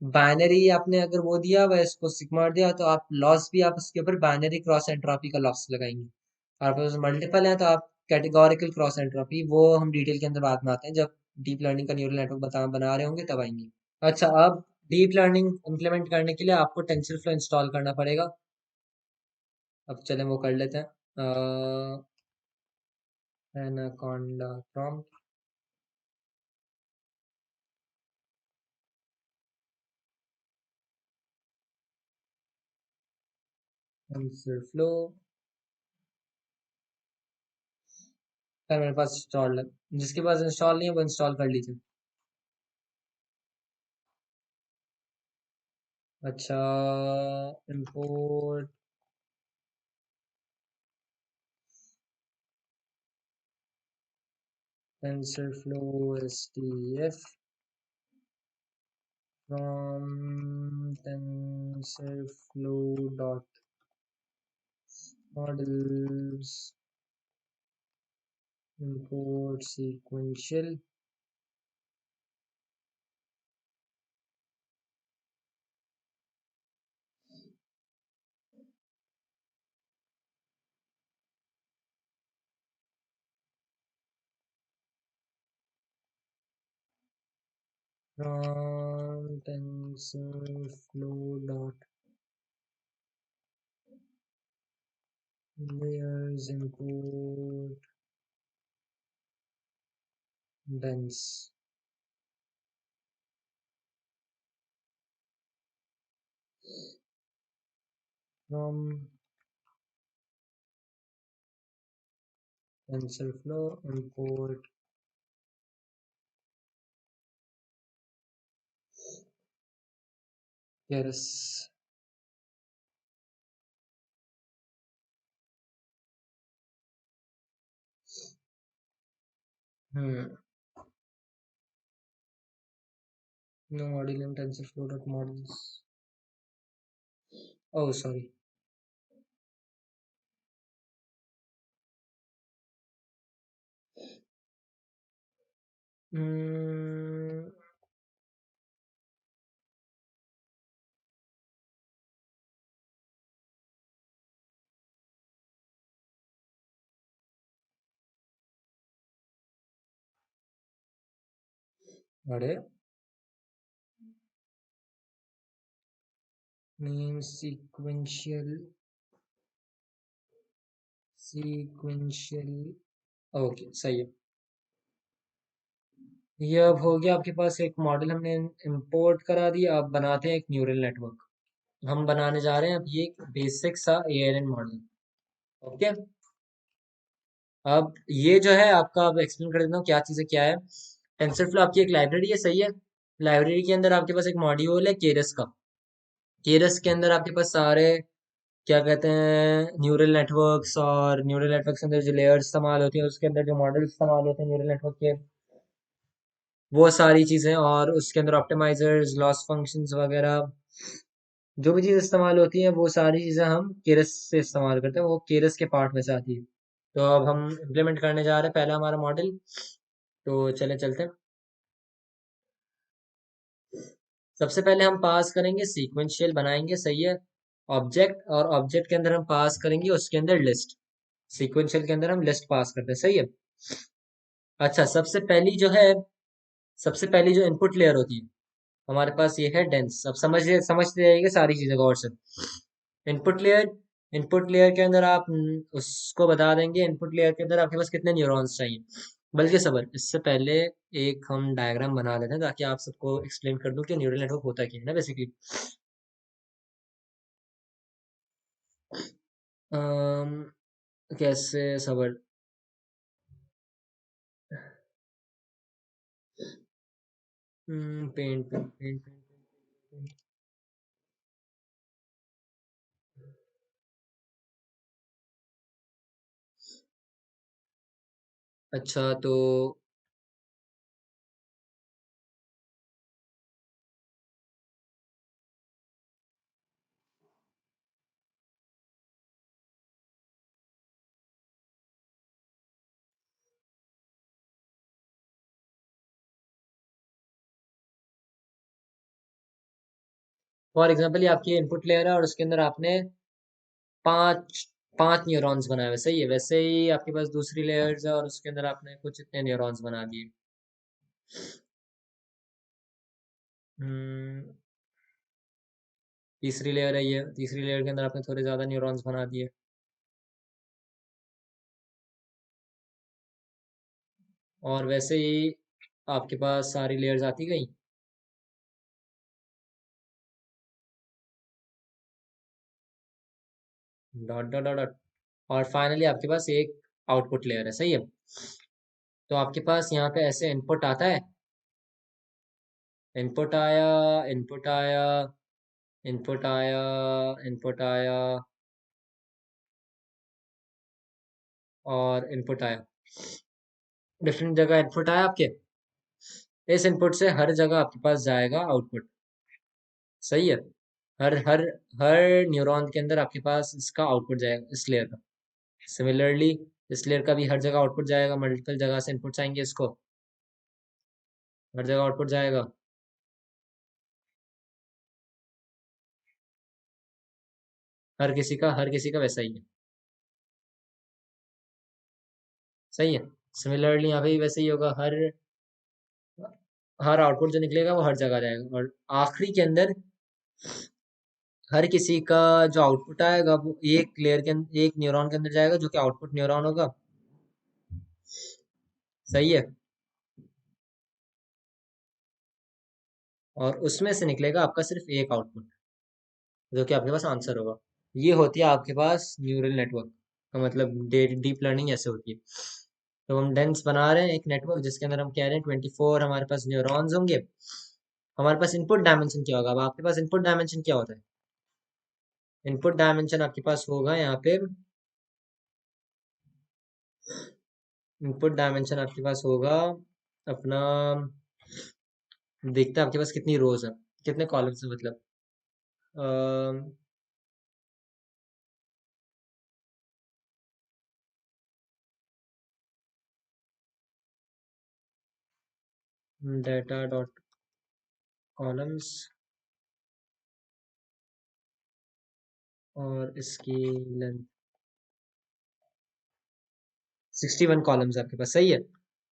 Speaker 2: बाइनरी आपने अगर वो दिया वह इसको सिग्मा दिया, तो आप लॉस भी आप उसके ऊपर बाइनरी क्रॉस एंट्रोपी का लॉस लगाएंगे। और पास मल्टीपल है तो आप कैटेगोरिकल क्रॉस एंट्रोपी, वो हम डिटेल के अंदर बाद में आते हैं जब डीप लर्निंग का न्यूरल नेटवर्क बना रहे होंगे तब आएंगे। अच्छा, अब डीप लर्निंग इम्प्लीमेंट करने के लिए आपको टेंसरफ्लो इंस्टॉल करना पड़ेगा। अब चलें वो कर लेते हैं। Anaconda prompt, TensorFlow. खैर मेरे पास इंस्टॉल है, जिसके पास इंस्टॉल नहीं है वो इंस्टॉल कर लीजिए। अच्छा, import TensorFlow STF from TensorFlow dot models, import sequential, from TensorFlow dot layers, import dense, from TensorFlow import keras. No model in TensorFlow dot models. Oh, sorry. Hmm, अरे name sequential, ओके सही है। ये अब हो गया आपके पास एक मॉडल, हमने इंपोर्ट करा दिया। अब बनाते हैं एक न्यूरल नेटवर्क। हम बनाने जा रहे हैं अब ये एक बेसिक सा एएनएन मॉडल। ओके, अब ये जो है आपका, अब एक्सप्लेन कर देता हूँ क्या चीज़ें क्या है। टेंसरफ्लो आपकी एक लाइब्रेरी है, सही है। लाइब्रेरी के अंदर आपके पास एक मॉड्यूल है केरस का। केरस के अंदर आपके पास सारे क्या कहते हैं, न्यूरल नेटवर्क्स, और न्यूरल नेटवर्क के अंदर जो लेयर्स इस्तेमाल होती है, उसके अंदर जो मॉडल इस्तेमाल होते हैं न्यूरल नेटवर्क के, वो सारी चीज़ें, और उसके अंदर ऑप्टिमाइजर्स, लॉस फंक्शंस वगैरह, जो भी चीज़ इस्तेमाल होती है वो सारी चीज़ें हम केरस से इस्तेमाल करते हैं, वो केरस के पार्ट में से आती है। तो अब हम इम्प्लीमेंट करने जा रहे हैं पहला हमारा मॉडल। तो चले चलते हैं। सबसे पहले हम पास करेंगे सीक्वेंशियल बनाएंगे, सही है, ऑब्जेक्ट, और ऑब्जेक्ट के अंदर हम पास करेंगे उसके अंदर लिस्ट। सीक्वेंशियल के अंदर हम लिस्ट पास करते हैं, सही है। अच्छा, सबसे पहली जो है, सबसे पहली जो इनपुट लेयर होती है, हमारे पास ये है डेंस। अब समझते जाइएगा सारी चीजें गौर से। इनपुट लेयर, इनपुट लेयर के अंदर आप उसको बता देंगे इनपुट लेयर के अंदर आपके पास कितने न्यूरॉन्स चाहिए। बल्कि सबर, इससे पहले एक हम डायग्राम बना लेते हैं ताकि आप सबको एक्सप्लेन कर दूं कि न्यूरल नेटवर्क होता क्या है ना बेसिकली। कैसे सबर। पेंट पेंट पेंट पेंट। अच्छा तो फॉर एग्जांपल ये आपकी इनपुट लेयर है और उसके अंदर आपने पांच पांच न्यूरॉन्स बनाए हुए, सही है। वैसे ही आपके पास दूसरी लेयर्स है और उसके अंदर आपने कुछ इतने न्यूरॉन्स बना दिए। हम्म, तीसरी लेयर है ये, तीसरी लेयर के अंदर आपने थोड़े ज्यादा न्यूरॉन्स बना दिए। और वैसे ही आपके पास सारी लेयर्स आती गई। Dot dot dot dot. और फाइनली आपके पास एक आउटपुट लेयर है, सही है। तो आपके पास यहाँ पे ऐसे इनपुट आता है, इनपुट आया, इनपुट आया, इनपुट आया, इनपुट आया और इनपुट आया। डिफरेंट जगह इनपुट आया आपके। इस इनपुट से हर जगह आपके पास जाएगा आउटपुट, सही है। हर हर हर न्यूरॉन के अंदर आपके पास इसका आउटपुट जाएगा इस लेयर का। सिमिलरली इस लेयर का भी हर जगह आउटपुट जाएगा, मल्टीपल जगह से इनपुट्स आएंगे इसको, हर जगह आउटपुट जाएगा। हर किसी का वैसा ही है, सही है। सिमिलरली यहाँ पे भी वैसे ही होगा, हर हर आउटपुट जो निकलेगा वो हर जगह जाएगा और आखिरी के अंदर हर किसी का जो आउटपुट आएगा वो एक लेयर के अंदर, एक न्यूरॉन के अंदर जाएगा जो कि आउटपुट न्यूरॉन होगा, सही है। और उसमें से निकलेगा आपका सिर्फ एक आउटपुट जो कि आपके पास आंसर होगा। ये होती है आपके पास न्यूरल नेटवर्क का मतलब, डीप लर्निंग ऐसे होती है। तो हम डेंस बना रहे हैं एक नेटवर्क जिसके अंदर हम कह रहे हैं 24 हमारे पास न्यूरॉन्स होंगे। हमारे पास इनपुट डायमेंशन क्या होगा, अब आपके पास इनपुट डायमेंशन क्या होता है। इनपुट डायमेंशन आपके पास होगा यहाँ पे, इनपुट डायमेंशन आपके पास होगा अपना, देखते हैं आपके पास कितनी रोज है, कितने कॉलम्स है मतलब। डेटा डॉट कॉलम्स और इसकी लेंथ 61 कॉलम्स आपके पास, सही है।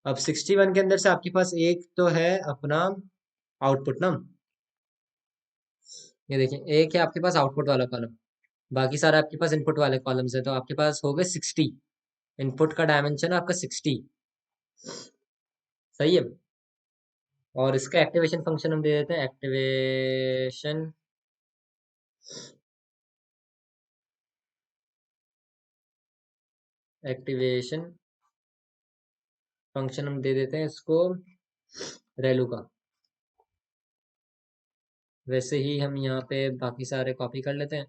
Speaker 2: अब 61 के अंदर से आपके पास एक तो है अपना आउटपुट ना, ये देखिए एक है आपके पास आउटपुट वाला कॉलम, बाकी सारे आपके पास इनपुट वाले कॉलम्स है, तो आपके पास हो गए 60। इनपुट का डायमेंशन है आपका 60, सही है। और इसका एक्टिवेशन फंक्शन हम दे देते हैं, एक्टिवेशन फंक्शन हम दे देते हैं इसको रेलू का। वैसे ही हम यहाँ पे बाकी सारे कॉपी कर लेते हैं।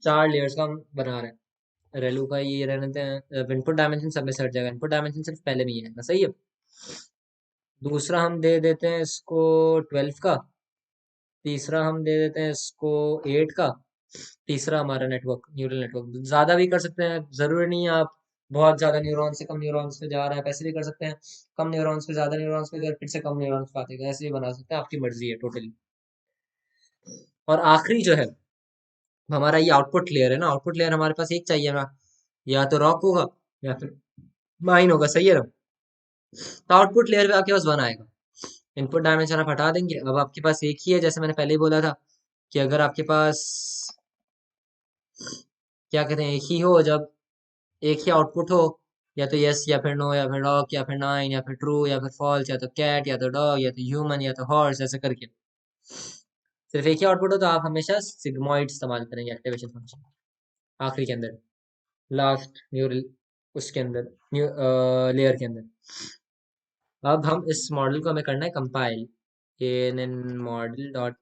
Speaker 2: 4 लेयर्स का हम बना रहे हैं। रेलू का ये रहने देते हैं, इनपुट डायमेंशन सब में से हट जाएगा, इनपुट डायमेंशन सिर्फ पहले में ही है, सही है। दूसरा हम दे देते हैं इसको 12 का, तीसरा हम दे देते हैं इसको 8 का, तीसरा हमारा नेटवर्क न्यूरल नेटवर्क। ज्यादा भी कर सकते हैं, जरूरी नहीं है आप बहुत ज्यादा न्यूरॉन से कम न्यूरॉन्स पे जा रहे हैं, ऐसे भी कर सकते हैं। कम न्यूरॉन्स पे ज्यादा न्यूरॉन्स पे फिर से कम न्यूरॉन्स पे आते हैं, ऐसे भी बना सकते हैं, आपकी मर्जी है टोटली। और आखिरी जो है हमारा ये आउटपुट लेयर है ना, आउटपुट लेयर हमारे पास एक चाहिए ना, या तो रॉक होगा या फिर माइन होगा, सही है ना। तो आउटपुट लेयर पे आपके पास वन आएगा। इनपुट डायमेंशन आप हटा देंगे, अब आपके पास एक ही है, जैसे मैंने पहले ही बोला था कि अगर आपके पास क्या कहते हैं एक ही हो, जब एक ही आउटपुट हो, या तो यस या फिर नो या फिर डॉग या फिर नाइन या फिर ट्रू या फिर फॉल्स, या तो कैट या तो डॉग या तो ह्यूमन या तो हॉर्स, ऐसे करके सिर्फ एक ही आउटपुट हो तो आप हमेशा सिग्मॉइड इस्तेमाल करेंगे एक्टिवेशन फंक्शन आखिरी के अंदर, लास्ट न्यूरल उसके अंदर, न्यू लेयर के अंदर। अब हम इस मॉडल को हमें करना है compile, N N model dot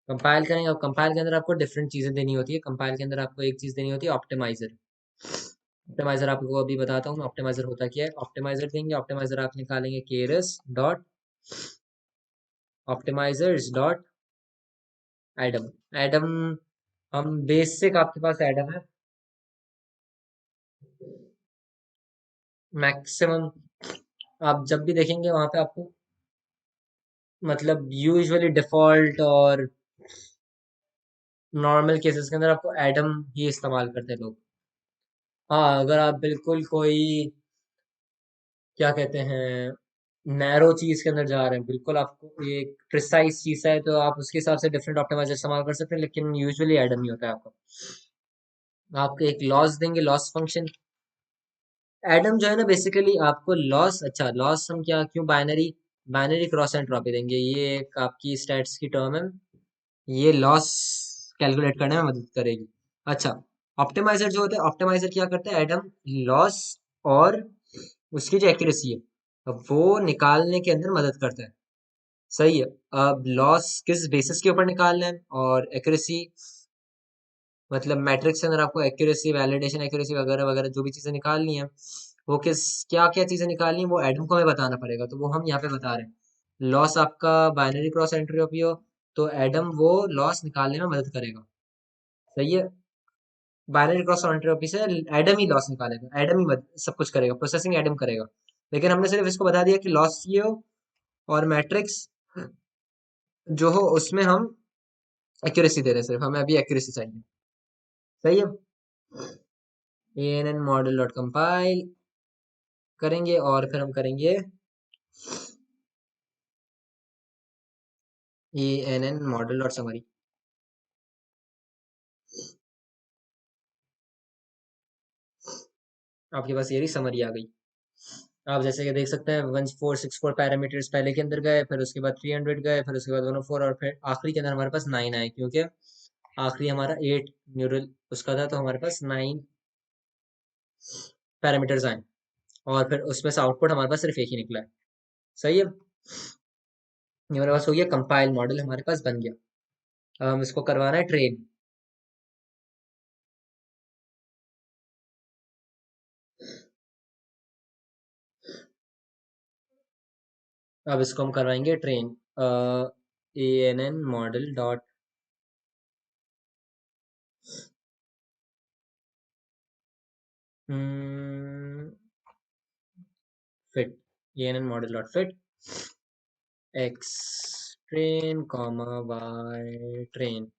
Speaker 2: compile करेंगे। अब कंपाइल के अंदर आपको डिफरेंट चीजें देनी होती है, कंपाइल के अंदर आपको एक चीज देनी होती है ऑप्टिमाइजर। ऑप्टिमाइजर आपको अभी बताता हूँ ऑप्टिमाइजर होता क्या है। ऑप्टिमाइजर देंगे, ऑप्टिमाइजर आप निकालेंगे Keras dot optimizers dot Adam. Adam हम बेसिक आपके पास एडम है, मैक्सिमम आप जब भी देखेंगे वहां पे आपको, मतलब यूजुअली डिफॉल्ट और नॉर्मल केसेस के अंदर आपको एडम ही इस्तेमाल करते हैं लोग। हाँ, अगर आप बिल्कुल कोई क्या कहते हैं नैरो चीज के अंदर जा रहे हैं, बिल्कुल आपको एक प्रिसाइज चीज है, तो आप उसके हिसाब से डिफरेंट ऑप्टिमाइजर इस्तेमाल कर सकते हैं, लेकिन यूजुअली एडम ही होता है आपका। आपको एक लॉस देंगे, लॉस फंक्शन। एडम जो है ना बेसिकली आपको लॉस, अच्छा लॉस हम क्या क्यों बाइनरी, बाइनरी क्रॉस एंट्रोपी देंगे, ये एक आपकी स्टैट्स की टर्म है, ये लॉस कैलकुलेट करने में मदद करेगी। अच्छा, ऑप्टिमाइजर जो होता है, ऑप्टिमाइजर क्या करता है, एडम लॉस और उसकी जो एक्यूरेसी है अब वो निकालने के अंदर मदद करता है। सही है। अब लॉस किस बेसिस के ऊपर निकालना है और एक्यूरेसी, मतलब मैट्रिक्स के अंदर आपको एक्यूरेसी, वैलिडेशन एक्यूरेसी वगैरह वगैरह जो भी चीजें निकालनी है, वो किस क्या क्या चीजें निकालनी है वो एडम को हमें बताना पड़ेगा, तो वो हम यहाँ पे बता रहे हैं। लॉस आपका बाइनरी क्रॉस एंट्रोपी हो तो एडम वो लॉस निकालने में मदद करेगा। सही है। बाइनरी क्रॉस एंट्रोपी से एडम ही लॉस निकालेगा, एडम ही सब कुछ करेगा, प्रोसेसिंग एडम करेगा। लेकिन हमने सिर्फ इसको बता दिया कि लॉस ये हो और मैट्रिक्स जो हो उसमें हम एक्यूरेसी दे रहे हैं, सिर्फ हमें अभी एक्यूरेसी चाहिए। सही है। A N N model dot compile करेंगे और फिर हम करेंगे A N N model dot summary. आपके पास ये रही समरी आ गई। आप जैसे कि देख सकते हैं 1464 पैरामीटर्स पहले के अंदर गए, फिर उसके बाद 300 गए, फिर उसके बाद 104 और फिर आखिरी के अंदर हमारे पास 9 आए, क्योंकि आखिरी हमारा 8 न्यूरल उसका था, तो हमारे पास 9 पैरामीटर्स आए और फिर उसमें से आउटपुट हमारे पास सिर्फ एक ही निकला है। सही है। ये हमारे पास हो गया, कंपाइल मॉडल हमारे पास बन गया। अब हम इसको करवाना है ट्रेन। अब इसको हम करवाएंगे train, A N N model dot fit, A N N model dot fit X train comma Y train.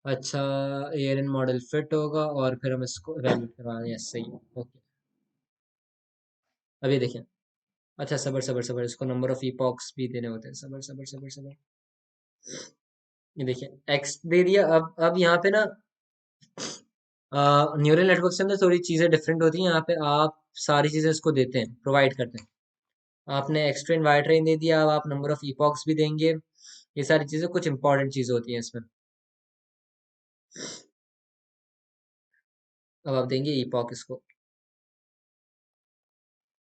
Speaker 2: अच्छा, A N N model fit होगा और फिर हम इसको इवेलुएट करवाएंगे, यस सही है, ओके। अभी देखें, अच्छा सबर सबर सबर, इसको नंबर ऑफ इपॉक्स भी देने होते हैं, सबर सबर सबर सबर। ये देखिए एक्स दे दिया। अब यहाँ पे ना न्यूरल नेटवर्क के अंदर थोड़ी चीजें डिफरेंट होती हैं, यहाँ पे आप सारी चीजें इसको देते हैं, प्रोवाइड करते हैं। आपने एक्स ट्रेन वाई ट्रेन दे दिया, अब आप नंबर ऑफ इपॉक्स भी देंगे, ये सारी चीजें कुछ इंपॉर्टेंट चीजें होती हैं इसमें। अब आप देंगे इपॉक, इसको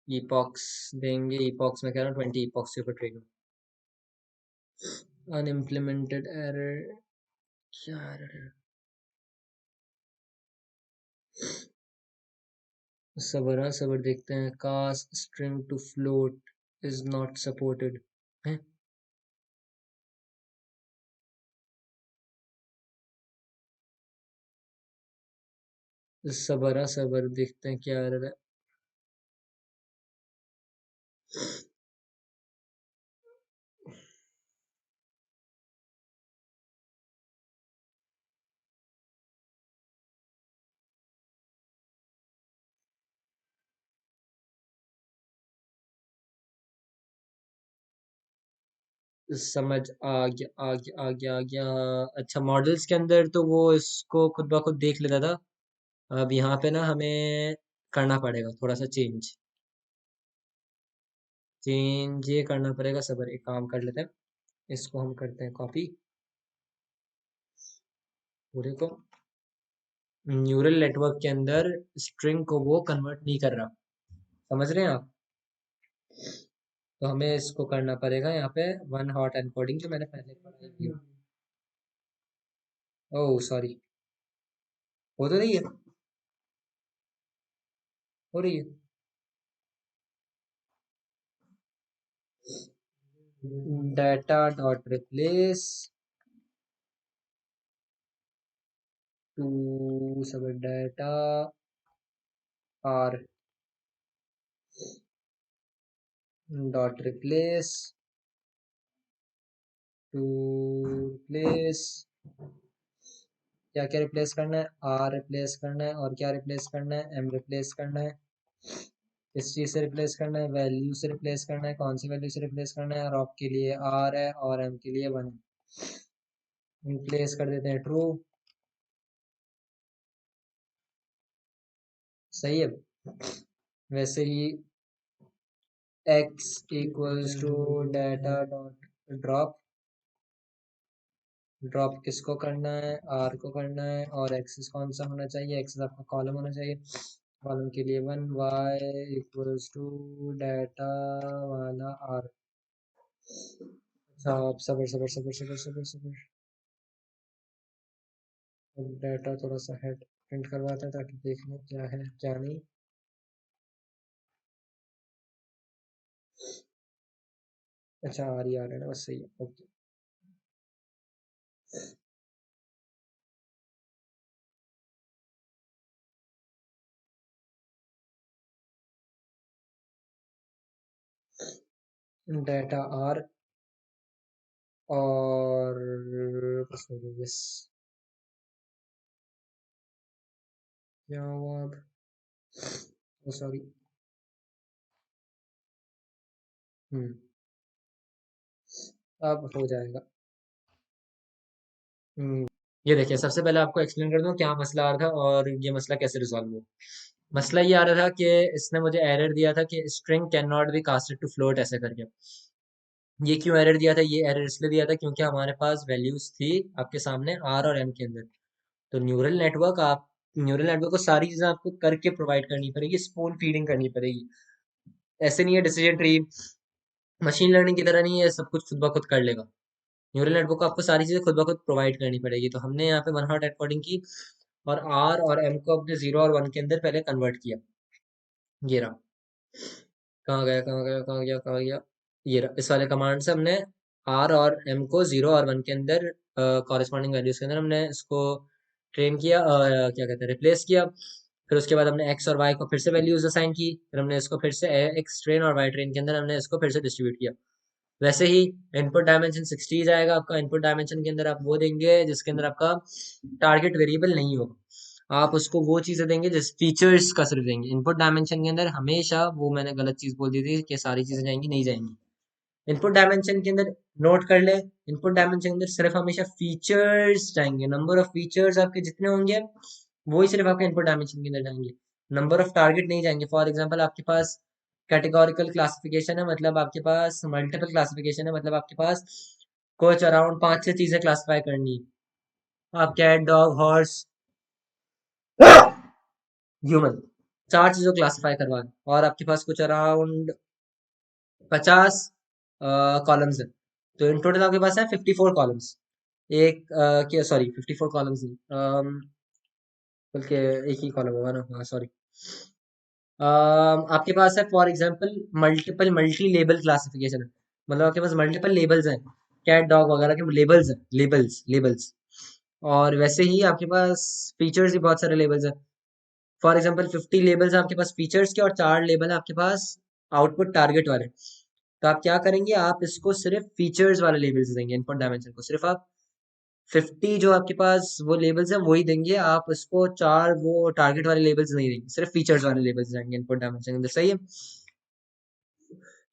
Speaker 2: इपॉक्स देंगे, इपॉक्स में कह रहा हूँ 20 इपॉक्स के ऊपर ट्रेन। अनइम्प्लीमेंटेड एरर, क्या एरर है? सबर, हाँ सबर, देखते हैं, cast string to float is not supported है। सबर, हाँ सबर, देखते हैं क्या एरर है। समझ आ गया आ गया आ गया आ गया। अच्छा, मॉडल्स के अंदर तो वो इसको खुद ब खुद देख लेता था। अब यहाँ पे ना हमें करना पड़ेगा थोड़ा सा चेंज। चेंज ये करना पड़ेगा। सबर, एक काम कर लेते हैं, इसको हम करते हैं कॉपी पूरे को। न्यूरल नेटवर्क के अंदर स्ट्रिंग को वो कन्वर्ट नहीं कर रहा, समझ रहे हैं आप? तो हमें इसको करना पड़ेगा यहाँ पे वन हॉट एनकोडिंग, जो मैंने पहले पढ़ाई थी। ओह सॉरी, हो तो रही है, हो रही है। डाटा डॉट रिप्लेस टू सब data R dot replace to replace, क्या क्या रिप्लेस करना है? आर रिप्लेस करना है, और क्या रिप्लेस करना है? एम रिप्लेस करना है। इस चीज से रिप्लेस करना है, वैल्यू से रिप्लेस करना है। कौन सी वैल्यू से रिप्लेस करना है? और ऑप के लिए आर है और एम के लिए वन है। रिप्लेस कर देते हैं ट्रू। सही है। वैसे ही x equals to data dot drop. Drop किसको करना है? आर को करना है। और एक्सेस कौन सा होना चाहिए? एक्सेस आपका कॉलम होना चाहिए। कॉलम के लिए one, y equals to data वाला आर। अच्छा, आप सबर सबर सबर सबर सबर सबर, अब डाटा थोड़ा सा हेड प्रिंट करवाता है ताकि देख लें क्या है क्या नहीं। अच्छा, आ रही, आ रहा है ना, बस सही है, ओके। डाटा आर और यस, क्या हुआ अब? सॉरी। हम्म, अब हो जाएगा। ये देखिए, सबसे पहले आपको एक्सप्लेन कर दूं क्या मसला आ रहा था और ये मसला कैसे रिजॉल्व हुआ। मसला ये आ रहा था कि इसने मुझे एरर दिया था कि string can not be casted to float, ऐसे करके। ये क्यों एरर दिया था? ये एरर इसलिए दिया था क्योंकि हमारे पास वैल्यूज थी आपके सामने आर और एम के अंदर। तो न्यूरल नेटवर्क को सारी चीजें आपको करके प्रोवाइड करनी पड़ेगी, स्पून फीडिंग करनी पड़ेगी। ऐसे नहीं है डिसीजन ट्री, मशीन लर्निंग की तरह नहीं है सब कुछ खुद ब खुद कर लेगा। न्यूरल नेटवर्क को आपको सारी चीजें खुद ब खुद प्रोवाइड करनी पड़ेगी। तो हमने यहाँ पे वन हॉट एनकोडिंग की और आर और एम को अपने जीरो और वन के अंदर पहले कन्वर्ट किया। ये रहा, कहाँ गया कहाँ गया कहाँ गया कहाँ गया, ये रहा। इस वाले कमांड से हमने आर और एम को जीरो और वन के अंदर कॉरेस्पॉन्डिंग वैल्यूज के अंदर हमने इसको ट्रेन किया, क्या कहते हैं, रिप्लेस किया। फिर उसके बाद हमने एक्स और वाई को फिर से वैल्यूज असाइन की। फिर हमने इसको फिर से एक्स ट्रेन और वाई ट्रेन के अंदर हमने इसको फिर से डिस्ट्रीब्यूट किया। वैसे ही इनपुट डायमेंशन 60 जाएगा आपका। इनपुट डायमेंशन के अंदर आप वो देंगे जिसके अंदर आपका टारगेट वेरिएबल नहीं होगा। आप उसको वो चीजें देंगे जिस फीचर्स का सिर्फ देंगे। इनपुट डायमेंशन के अंदर हमेशा, वो मैंने गलत चीज बोल दी थी कि सारी चीजें जाएंगी, नहीं जाएंगी। इनपुट डायमेंशन के अंदर नोट कर ले, इनपुट डायमेंशन के अंदर सिर्फ हमेशा फीचर्स जाएंगे। नंबर ऑफ फीचर्स आपके जितने होंगे वही सिर्फ आपके इनपुट डायमेंशन के अंदर जाएंगे। नंबर ऑफ टारगेट नहीं जाएंगे। फॉर एग्जांपल आपके पास कैटेगोरिकल क्लासिफिकेशन है, मतलब आपके पास मल्टीपल क्लासिफिकेशन है, मतलब आपके पास कुछ अराउंड पांच छह चीजें क्लासिफाई करनी है। आप कैट, डॉग, हॉर्स, ह्यूमन, चार चीजों क्लासिफाई करवा, और आपके पास कुछ अराउंड 50 कॉलम्स है। तो इन टोटल आपके पास है 54 कॉलम्स। एक क्या, सॉरी 54 कॉलम्स नहीं, बल्कि एक ही कॉलम होगा ना, हाँ सॉरी। आपके पास है for example multiple multi label classification है, मतलब आपके पास मल्टीपल लेबल्स हैं, कैट डॉग वगैरह के लेबल्स हैं, लेबल्स लेबल्स। और वैसे ही आपके पास फीचर्स भी बहुत सारे लेबल्स हैं। फॉर एग्जांपल 50 लेबल्स हैं आपके पास फीचर्स के, और चार लेबल है आपके पास आउटपुट टारगेट वाले। तो आप क्या करेंगे, आप इसको सिर्फ फीचर्स वाले लेबल्स देंगे। इनपुट डायमेंशन को सिर्फ आप 50 जो आपके पास वो लेबल्स हैं वही देंगे। आप उसको चार वो टारगेट वाले लेबल्स नहीं देंगे, सिर्फ फीचर्स वाले लेबल्स जाएंगे इनपुट डायमेंशन के अंदर। सही है।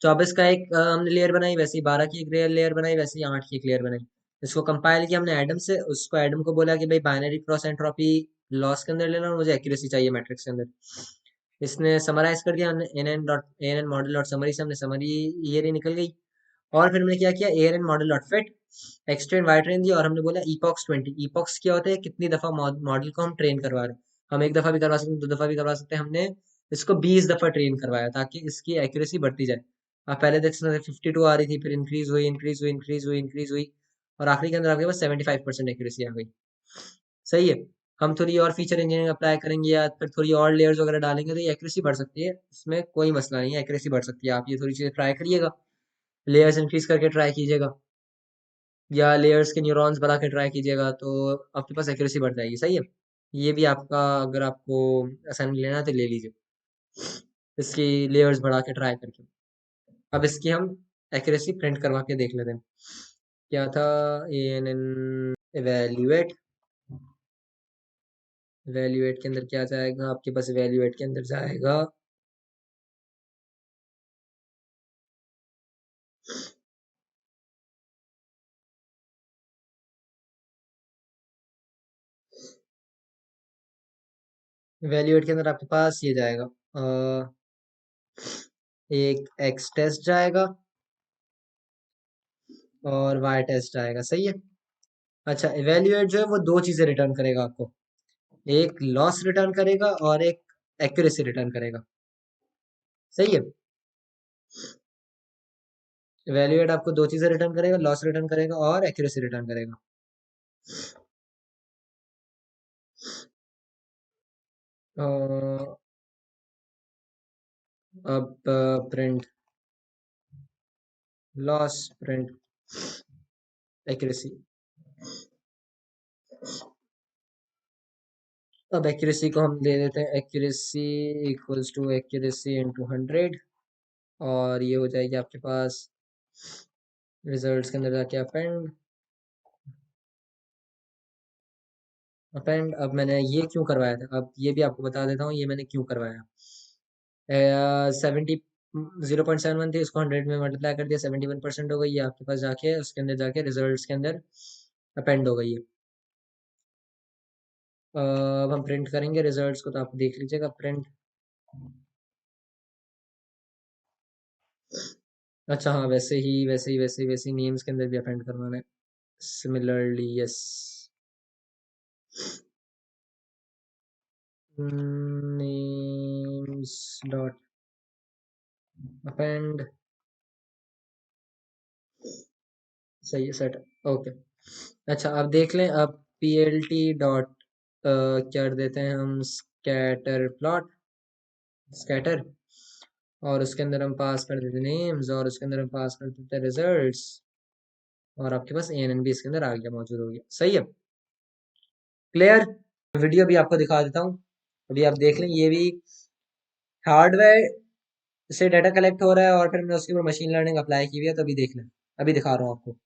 Speaker 2: 24 का एक हमने लेयर बनाई, वैसे ही 12 की एक लेयर बनाई, वैसे ही 8 की एक लेयर बनाई। इसको कंपाइल किया हमने एडम से, उसको एडम को बोला कि भाई बाइनरी क्रॉस एंट्रोपी लॉस के अंदर लेना और मुझे एक्यूरेसी चाहिए मैट्रिक्स के अंदर। इसने समराइज कर दिया, हमने N N model dot summary से हमने समरी ये रही निकल गई। और फिर हमने क्या किया, A N N model dot fit X train Y train दी, और हमने बोला इपॉक्स 20। इपॉक्स क्या होता है, कितनी दफा मॉडल को हम ट्रेन करवा रहे हैं। हम एक दफा भी करवा सकते हैं, 2 दफा भी करवा सकते हैं। हमने इसको 20 दफा ट्रेन करवाया ताकि इसकी एक्यूरेसी बढ़ती जाए। आप पहले देख सकते थे 52 आ रही थी, फिर इंक्रीज हुई इंक्रीज हुई इंक्रीज हुई इंक्रीज हुई, और आखिरी के अंदर आपके पास 75% एक्यूरेसी आ गई। सही है। हम थोड़ी और फीचर इंजीनियरिंग अप्लाई करेंगे या फिर थोड़ी और लेयर्स वगैरह डालेंगे तो ये एक्यूरेसी बढ़ सकती है, इसमें कोई मसला नहीं है, एक्यूरेसी बढ़ सकती है। आप ये थोड़ी चीजें ट्राई करिएगा, लेयर्स इंक्रीज करके ट्राई कीजिएगा या लेयर्स के न्यूरॉन्स बढ़ा के ट्राई कीजिएगा, तो आपके पास एक्यूरेसी बढ़ जाएगी। सही है। ये भी आपका, अगर आपको असाइनमेंट लेना है तो ले लीजिए, इसकी लेयर्स बढ़ा के ट्राई करके। अब इसकी हम एक्यूरेसी प्रिंट करवा के देख लेते हैं। क्या था, ए एन एन एवेल्यूएट। एवेल्यूएट के अंदर क्या जाएगा आपके पास, एवेल्यूएट के अंदर जाएगा एवेल्यूएट के अंदर आपके पास ये जाएगा, एक एक्स टेस्ट जाएगा और वाई टेस्ट जाएगा। सही है। अच्छा, इवेल्युएट जो है वो दो चीजें रिटर्न करेगा आपको, एक लॉस रिटर्न करेगा और एक एक्यूरेसी रिटर्न करेगा। सही है। इवेल्युएट आपको दो चीजें रिटर्न करेगा, लॉस रिटर्न करेगा और एक्यूरेसी रिटर्न करेगा। अ, अब प्रिंट लॉस, प्रिंट एक्यूरेसी। अब एक्यूरेसी को हम दे देते हैं, accuracy equals to accuracy into 100, और ये हो जाएगी आपके पास रिजल्ट्स के अंदर जाके अपेंड। अपेंड, अब मैंने ये क्यों करवाया था, अब ये भी आपको बता देता हूँ ये मैंने क्यों करवाया। 0.71 थी, उसको 100 में मल्टीप्लाई कर दिया, 71% हो गई। ये आपके पास जाके उसके अंदर जाके रिजल्ट्स के अंदर अपेंड हो गई है। अब हम प्रिंट करेंगे रिजल्ट्स को, तो आप देख लीजिएगा प्रिंट। अच्छा हाँ, वैसे ही नेम्स के अंदर भी अपेंड करवाना है, similarly yes. Names dot append, सही है, सेट। ओके। अच्छा, अब देख लें, अब पी एल टी डॉट क्या कर देते हैं हम, स्कैटर प्लॉट, स्कैटर, और उसके अंदर हम पास कर देते नेम्स, और उसके अंदर हम पास कर देते रिजल्ट्स, और आपके पास ए एन एन भी इसके अंदर आ गया, मौजूद हो गया। सही है। क्लियर। वीडियो भी आपको दिखा देता हूँ, अभी आप देख लें। ये भी हार्डवेयर से डाटा कलेक्ट हो रहा है और फिर हमने उसके ऊपर मशीन लर्निंग अप्लाई की हुई है, तो अभी देख लें, अभी दिखा रहा हूँ आपको।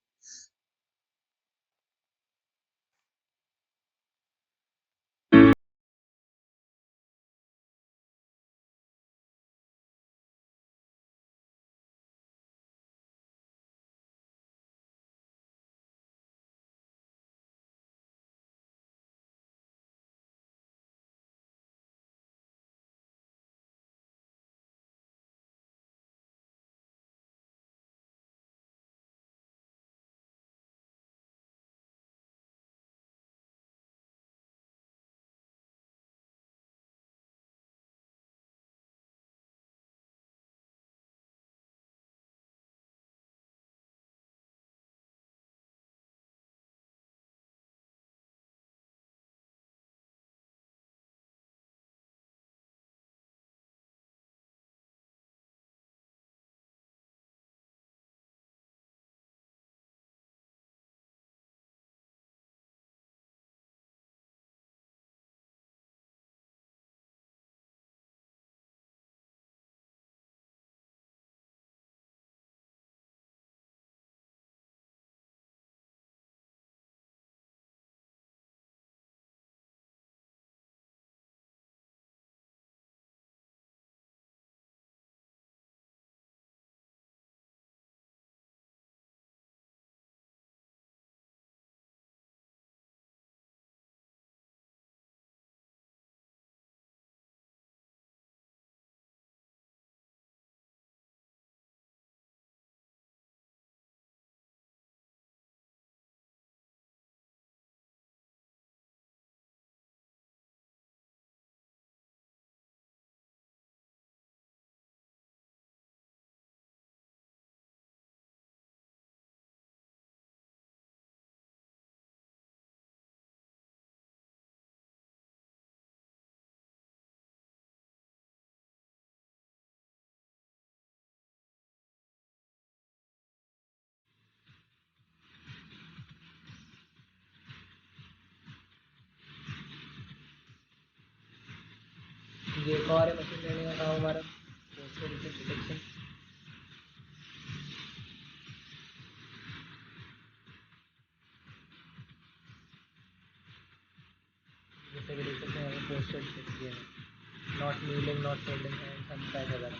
Speaker 2: फोल्डिंग हैंड हम क्या कर रहे हैं,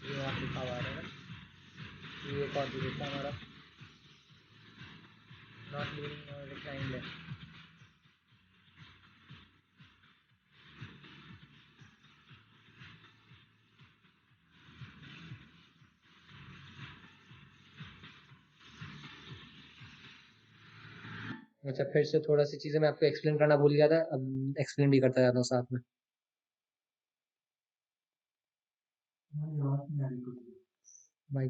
Speaker 2: ये वहाँ लिखा हुआ है ना, ये एक और भी था हमारा, नॉट लिविंग और रिक्लाइंड। अच्छा, फिर से थोड़ा सी चीज़ें मैं आपको एक्सप्लेन करना भूल गया था, अब एक्सप्लेन भी करता जाता हूँ साथ में। भाई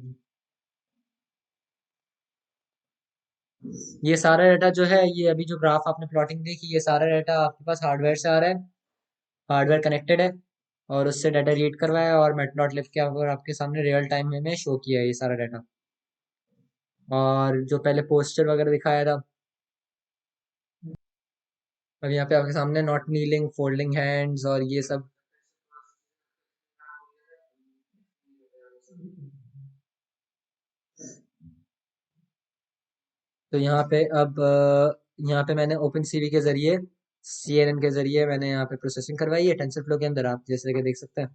Speaker 2: ये सारा डाटा जो है, ये अभी जो ग्राफ आपने प्लॉटिंग देखी, ये सारा डाटा आपके पास हार्डवेयर से आ रहा है, हार्डवेयर कनेक्टेड है, और उससे डाटा रीड करवाया और मैटप्लॉटलिब के ऊपर आपके सामने रियल टाइम में शो किया है ये सारा डाटा। और जो पहले पोस्टर वगैरह दिखाया था, अब यहाँ पे आपके सामने नॉट नीलिंग, फोल्डिंग हैंड्स और ये सब। तो यहाँ पे अब यहाँ पे मैंने ओपन सीवी के जरिए, CNN के जरिए मैंने यहाँ पे प्रोसेसिंग करवाई है टेंसरफ्लो के अंदर, आप जैसे कि देख सकते हैं।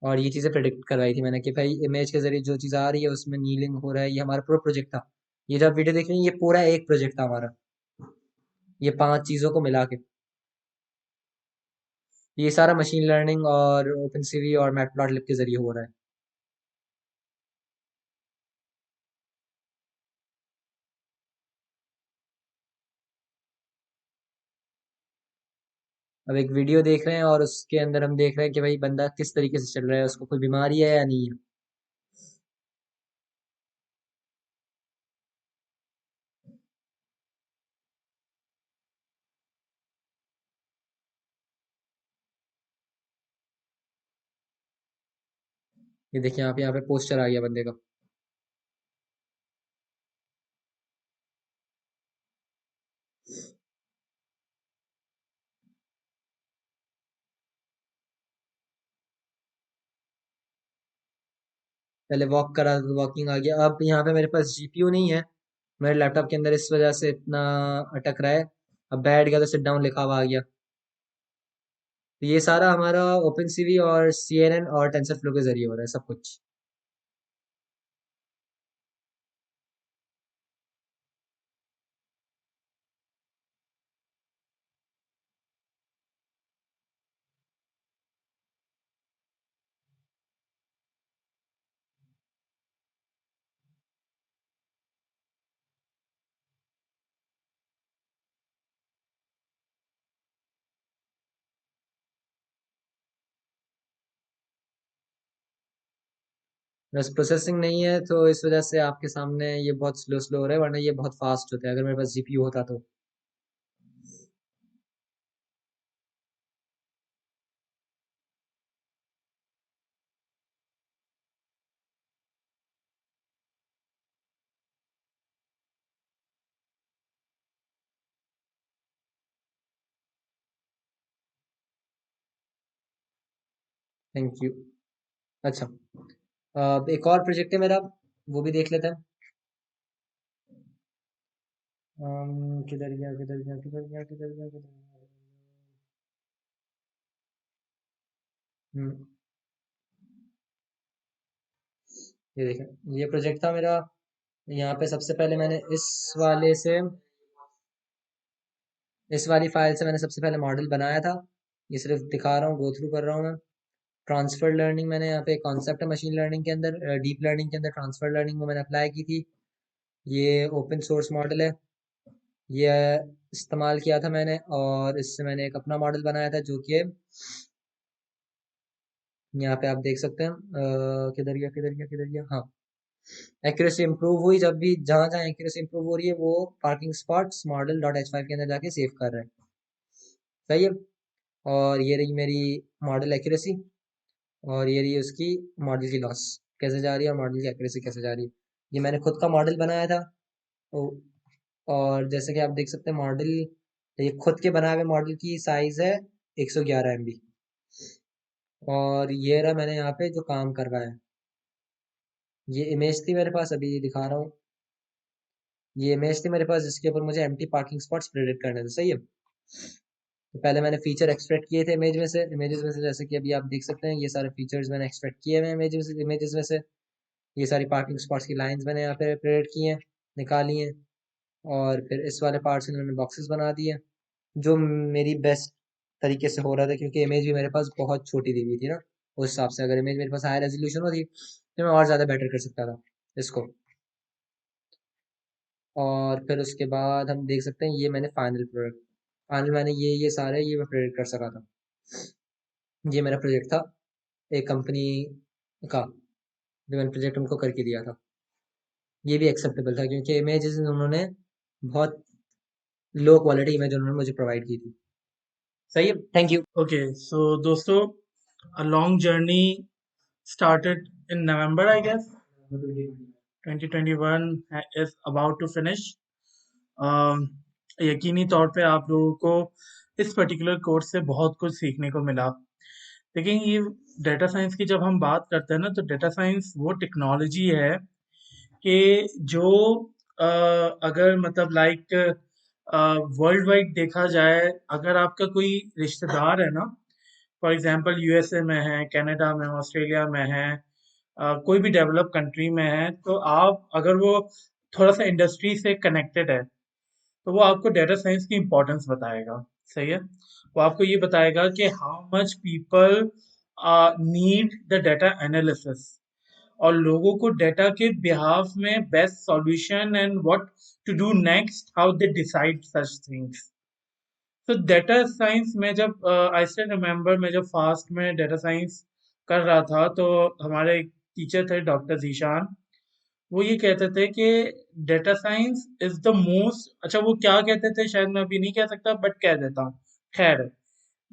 Speaker 2: और ये चीज़ें प्रेडिक्ट करवाई थी मैंने कि भाई इमेज के जरिए जो चीज़ आ रही है उसमें नीलिंग हो रहा है, ये हमारा पूरा प्रोजेक्ट था। ये जो आप वीडियो देख रहे हैं ये पूरा एक प्रोजेक्ट था हमारा, ये 5 चीज़ों को मिला के। ये सारा मशीन लर्निंग और ओपन सीवी और मैटप्लॉटलिब के जरिए हो रहा है। अब एक वीडियो देख रहे हैं और उसके अंदर हम देख रहे हैं कि भाई बंदा किस तरीके से चल रहा है, उसको कोई बीमारी है या नहीं है। ये देखिए यहाँ पे पोस्टर आ गया बंदे का। पहले वॉक करा तो वॉकिंग आ गया। अब यहाँ पे मेरे पास जीपीयू नहीं है मेरे लैपटॉप के अंदर, इस वजह से इतना अटक रहा है। अब बैठ गया तो सिट डाउन लिखा हुआ आ गया। तो ये सारा हमारा ओपन सीवी और CNN और टेंसरफ्लो के जरिए हो रहा है सब कुछ। बस प्रोसेसिंग नहीं है तो इस वजह से आपके सामने ये बहुत स्लो स्लो हो रहा है, वरना ये बहुत फास्ट होता है अगर मेरे पास जीपीयू होता तो। Thank you. अच्छा, अब एक और प्रोजेक्ट है मेरा, वो भी देख लेते हैं। किधर गया किधर गया किधर गया किधर गया किधर गया। हम्म, ये देखें, ये प्रोजेक्ट था मेरा। यहाँ पे सबसे पहले मैंने वाले से इस वाली फाइल से मैंने सबसे पहले मॉडल बनाया था। ये सिर्फ दिखा रहा हूँ, गो थ्रू कर रहा हूँ मैं। ट्रांसफर लर्निंग मैंने यहाँ पे कॉन्सेप्ट है मशीन लर्निंग के अंदर, डीप लर्निंग के अंदर ट्रांसफर लर्निंग को मैंने अप्लाई की थी। ये ओपन सोर्स मॉडल है, ये इस्तेमाल किया था मैंने, और इससे मैंने एक अपना मॉडल बनाया था जो कि यहाँ पे आप देख सकते हैं। किधर गया किधर गया किधर गया, हाँ। एक्यूरेसी इंप्रूव हुई, जब भी जहाँ जहाँ एक्यूरेसी इंप्रूव हो रही है वो parking spots model dot H five के अंदर जाके सेव कर रहा है। सही है। और ये रही मेरी मॉडल एक्यूरेसी, और ये रही उसकी मॉडल की लॉस कैसे जा रही है और मॉडल की एक्यूरेसी कैसे जा रही है। ये मैंने खुद का मॉडल बनाया था। ओ- और जैसे कि आप देख सकते हैं मॉडल, ये खुद के बनाए हुए मॉडल की साइज है 111 MB। और ये रहा मैंने यहाँ पे जो काम करवाया है, ये इमेज थी मेरे पास, अभी दिखा रहा हूँ। ये इमेज थी मेरे पास जिसके ऊपर मुझे एम्प्टी पार्किंग स्पॉट्स प्रेडिक्ट करने थे। सही है। तो पहले मैंने फीचर एक्सट्रैक्ट किए थे इमेजेस में से जैसे कि अभी आप देख सकते हैं ये सारे फीचर्स मैंने एक्सट्रैक्ट किए हुए हैं इमेजेस में से। ये सारी पार्किंग स्पॉट्स की लाइंस मैंने यहाँ पे क्रिएट की हैं, निकाली हैं, और फिर इस वाले पार्ट से मैंने बॉक्सेस बना दिए जो मेरी बेस्ट तरीके से हो रहा था, क्योंकि इमेज भी मेरे पास बहुत छोटी दी हुई थी ना। उस हिसाब से अगर इमेज मेरे पास हाई रेजोल्यूशन होती तो मैं और ज़्यादा बेटर कर सकता था इसको। और फिर उसके बाद हम देख सकते हैं ये मैंने फाइनल मैंने ये सारे ये मैं प्रोजेक्ट कर सका था। ये मेरा प्रोजेक्ट था एक कंपनी का, जो मैंने प्रोजेक्ट उनको करके दिया था। ये भी एक्सेप्टेबल था क्योंकि इमेजेस उन्होंने बहुत लो क्वालिटी इमेज उन्होंने मुझे प्रोवाइड की थी। सही है, थैंक यू।
Speaker 1: ओके, सो दोस्तों, a long journey started in November, I guess. 2021 is about to finish. um, यकीनी तौर पे आप लोगों को इस पर्टिकुलर कोर्स से बहुत कुछ सीखने को मिला। लेकिन ये डेटा साइंस की जब हम बात करते हैं ना, तो डेटा साइंस वो टेक्नोलॉजी है कि जो अ, अगर मतलब लाइक वर्ल्ड वाइड देखा जाए, अगर आपका कोई रिश्तेदार है ना, फॉर एग्जांपल यूएसए में है, कनाडा में, ऑस्ट्रेलिया में है, कोई भी डेवलप कंट्री में है, तो आप अगर वो थोड़ा सा इंडस्ट्री से कनेक्टेड है, तो वो आपको डेटा साइंस की इम्पोर्टेंस बताएगा। सही है, वो आपको ये बताएगा कि how much people need the data analysis, और लोगों को डेटा के बिहाफ में best solution and what to do next, how they decide such things. तो डेटा साइंस में जब आई स्टिल रिमेम्बर, मैं जब फास्ट में डेटा साइंस कर रहा था, तो हमारे एक टीचर थे डॉक्टर जीशान। वो ये कहते थे कि data science is the most, अच्छा वो क्या कहते थे शायद मैं अभी नहीं कह सकता, बट कह देता हूँ। खैर,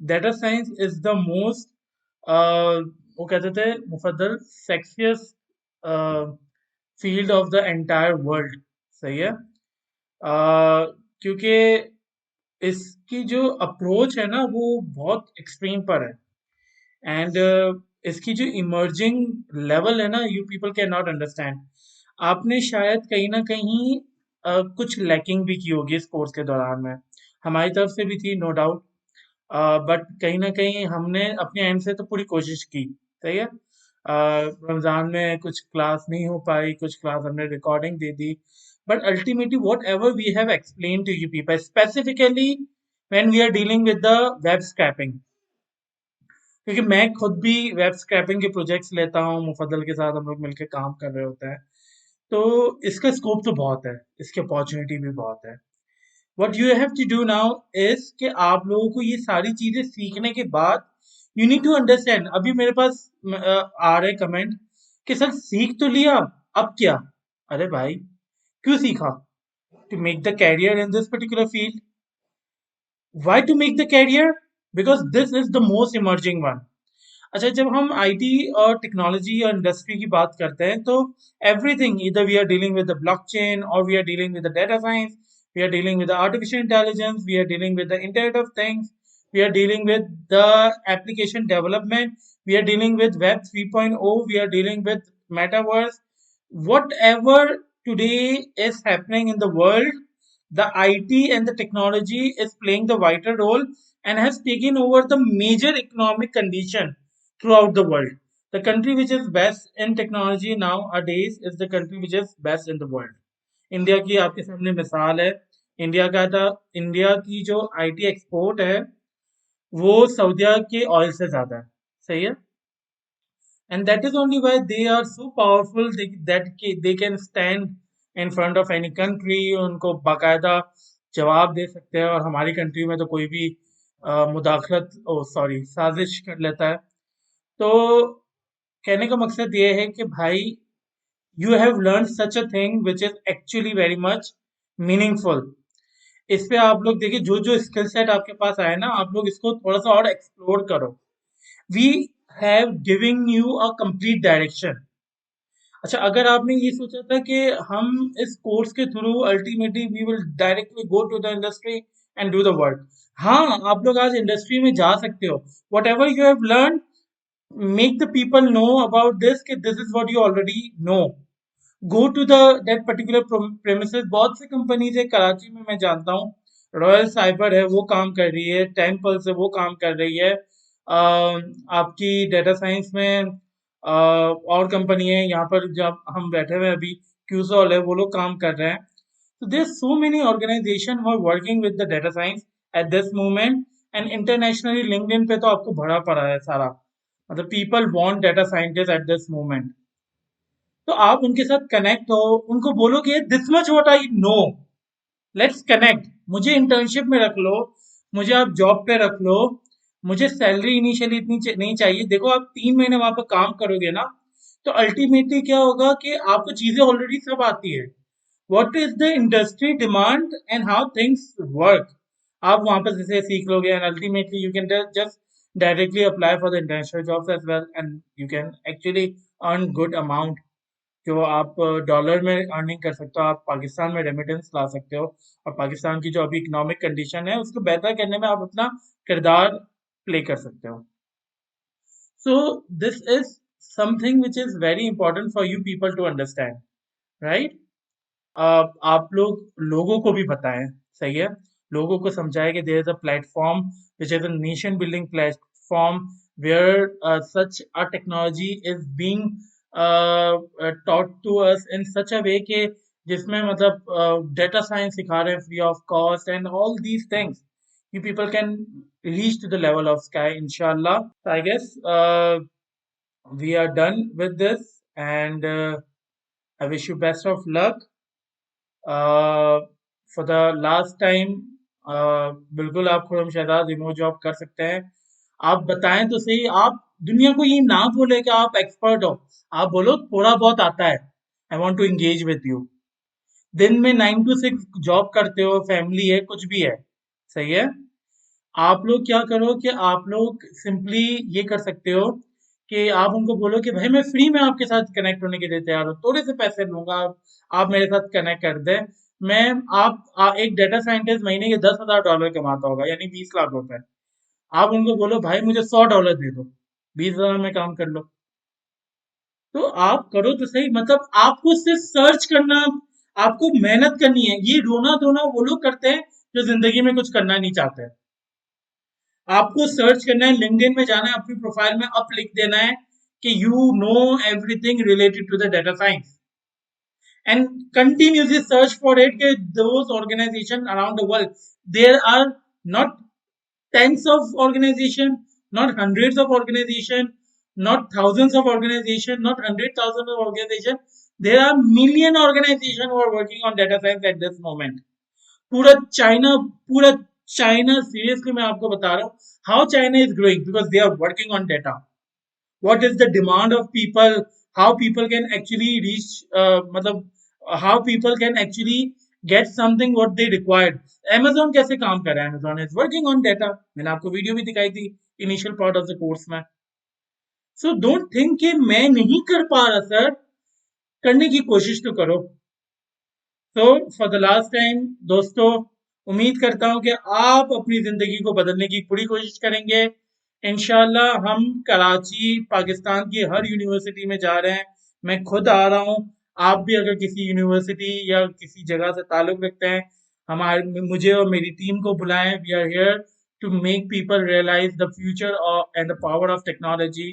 Speaker 1: data science is the most, वो कहते थे Mufaddal sexiest field of the entire world. सही है, क्योंकि इसकी जो अप्रोच है ना वो बहुत एक्सट्रीम पर है, एंड इसकी जो इमर्जिंग लेवल है ना, you people can not understand. आपने शायद कहीं ना कहीं कुछ लैकिंग भी की होगी इस कोर्स के दौरान में, हमारी तरफ से भी थी, नो डाउट। बट कहीं ना कहीं हमने अपने एंड से तो पूरी कोशिश की। सही है, रमज़ान में कुछ क्लास नहीं हो पाई, कुछ क्लास हमने रिकॉर्डिंग दे दी, but ultimately whatever we have explain to you people, specifically when we are dealing with the web scraping, क्योंकि मैं खुद भी वेब स्क्रैपिंग के प्रोजेक्ट्स लेता हूँ, मुफद्दल के साथ हम लोग मिलकर काम कर रहे होते हैं। तो इसका स्कोप तो बहुत है, इसकी अपॉर्चुनिटी भी बहुत है। What you have to do now is कि आप लोगों को ये सारी चीजें सीखने के बाद यू नीड टू अंडरस्टैंड। अभी मेरे पास आ रहे कमेंट कि सर सीख तो लिया, अब क्या? अरे भाई, क्यों सीखा? To make the career in this particular field. Why to make the career? Because this is the most emerging one. अच्छा, जब हम आईटी और टेक्नोलॉजी और इंडस्ट्री की बात करते हैं, तो एवरीथिंग, इधर we are dealing with the blockchain, और we are dealing with the data science, we are dealing with the artificial intelligence, we are dealing with the internet of things, we are dealing with the application development, we are dealing with web 3.0, we are dealing with metaverse. Whatever today is happening in the world, the IT and the technology is playing the vital role and has taken over the major economic condition throughout the world. The country which is best in technology nowadays is the country which is best in the world. India की आपके सामने मिसाल है। इंडिया की जो आईटी एक्सपोर्ट है, वो सऊदिया के ऑयल से ज्यादा है। सही है, and that is only why they are so powerful, they can stand in front of any country, उनको बाकायदा जवाब दे सकते हैं। और हमारी कंट्री में तो कोई भी मुदाखलत, ओ सॉरी, साजिश कर लेता है। तो कहने का मकसद ये है कि भाई, you have learn such a thing which is actually very much meaningful. इस पे आप लोग देखिए, जो जो स्किल सेट आपके पास आए ना, आप लोग इसको थोड़ा सा और एक्सप्लोर करो। We have giving you a complete direction. अच्छा, अगर आपने ये सोचा था कि हम इस कोर्स के through ultimately we will directly go to the industry and do the work, हाँ, आप लोग आज इंडस्ट्री में जा सकते हो। Whatever you have learn, make the people know about this, कि this is what you already know. Go to the that particular premises. बहुत सी कंपनीज है कराची में, मैं जानता हूँ, रॉयल साइबर है वो काम कर रही है, टेम्पल से वो काम कर रही है, आपकी डेटा साइंस में और कंपनी है यहाँ पर जब हम बैठे हुए हैं अभी, क्यूसॉल है वो लोग काम कर रहे हैं. So there's so many organization who are working with the data science at this moment, and internationally LinkedIn पे तो आपको भरा पड़ा है सारा, मतलब people want data scientists at this moment. तो आप उनके साथ कनेक्ट हो, उनको बोलो कि this much what I know, let's connect, मुझे इंटर्नशिप में रख लो, मुझे आप जॉब पे रख लो, मुझे सैलरी इनिशियली इतनी नहीं चाहिए. देखो आप 3 महीने वहां पर काम करोगे ना, तो अल्टीमेटली क्या होगा कि आपको चीजें ऑलरेडी सब आती है. What is the industry demand and how things work, आप वहां पर जैसे सीख लोगे, and ultimately you can just directly apply for the international jobs as well, and you can actually earn good amount, जो आप डॉलर में अर्निंग कर सकते हो, आप पाकिस्तान में रेमिटेंस ला सकते हो, और पाकिस्तान की जो अभी इकोनॉमिक कंडीशन है उसको बेहतर करने में आप अपना किरदार प्ले कर सकते हो. So this is something which is very important for you people to understand, right. आप लोग लोगों को भी बताएं, सही है, लोगों को समझाएं कि there is a platform which is a nation building platform where such a technology is being taught to us in such a way कि जिसमें मतलब डेटा साइंस सिखा रहे हैं free of cost, and all these things you people can reach to the level of sky, inshallah. So I guess we are done with this, and I wish you best of luck for the last time. बिल्कुल आप खुरम शहजाद रिमोट जॉब कर सकते हैं. आप बताएं तो सही, आप दुनिया को ये ना बोले कि आप एक्सपर्ट हो, आप बोलो थोड़ा बहुत आता है, I want to engage with you. दिन में 9 to 6 जॉब करते हो, फैमिली है, कुछ भी है, सही है. आप लोग क्या करो कि आप लोग सिंपली ये कर सकते हो कि आप उनको बोलो कि भाई मैं फ्री में आपके साथ कनेक्ट होने के लिए तैयार हूँ, थोड़े से पैसे लूंगा, आप मेरे साथ कनेक्ट कर दें. मैं एक डेटा साइंटिस्ट महीने के $10,000 कमाता होगा, यानी 20 लाख रुपए. आप उनको बोलो भाई मुझे $100 दे दो, 20,000 में काम कर लो. तो आप करो तो सही, मतलब आपको सिर्फ सर्च करना, आपको मेहनत करनी है. ये रोना धोना वो लोग करते हैं जो जिंदगी में कुछ करना नहीं चाहते. आपको सर्च करना है, लिंक्डइन में जाना है, अपनी प्रोफाइल में अप लिख देना है कि you know everything related to the data science, and continuously search for it कि those organization around the world, there are not tens of organization, not hundreds of organization, not thousands of organization, not 100,000 of organization, there are million organization who are working on data science at this moment. पूरा चाइना, पूरा चाइना, सीरियसली मैं आपको बता रहा हूँ how China is growing, because they are working on data. what is the demand of people, how people can actually reach, मतलब how people can actually get something what they required. Amazon कैसे काम कर रहा है, Amazon is working on data, मैंने आपको वीडियो भी दिखाई थी initial part of the course में. सो डोंट थिंक कि मैं नहीं कर पा रहा सर, करने की कोशिश तो करो. तो फॉर द लास्ट टाइम दोस्तों, उम्मीद करता हूं कि आप अपनी जिंदगी को बदलने की पूरी कोशिश करेंगे. इंशाल्लाह हम कराची पाकिस्तान की हर यूनिवर्सिटी में जा रहे हैं, मैं खुद आ रहा हूं. आप भी अगर किसी यूनिवर्सिटी या किसी जगह से ताल्लुक रखते हैं, हमारे मुझे और मेरी टीम को बुलाएं. We are here to make people realize the future and the power of technology.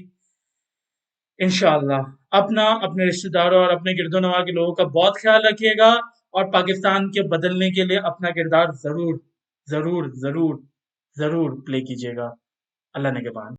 Speaker 1: इंशाल्लाह अपना, अपने रिश्तेदारों और अपने गिरदोनवा के लोगों का बहुत ख्याल रखिएगा, और पाकिस्तान के बदलने के लिए अपना किरदार जरूर जरूर जरूर जरूर प्ले कीजिएगा. अल्लाह ने के बाद.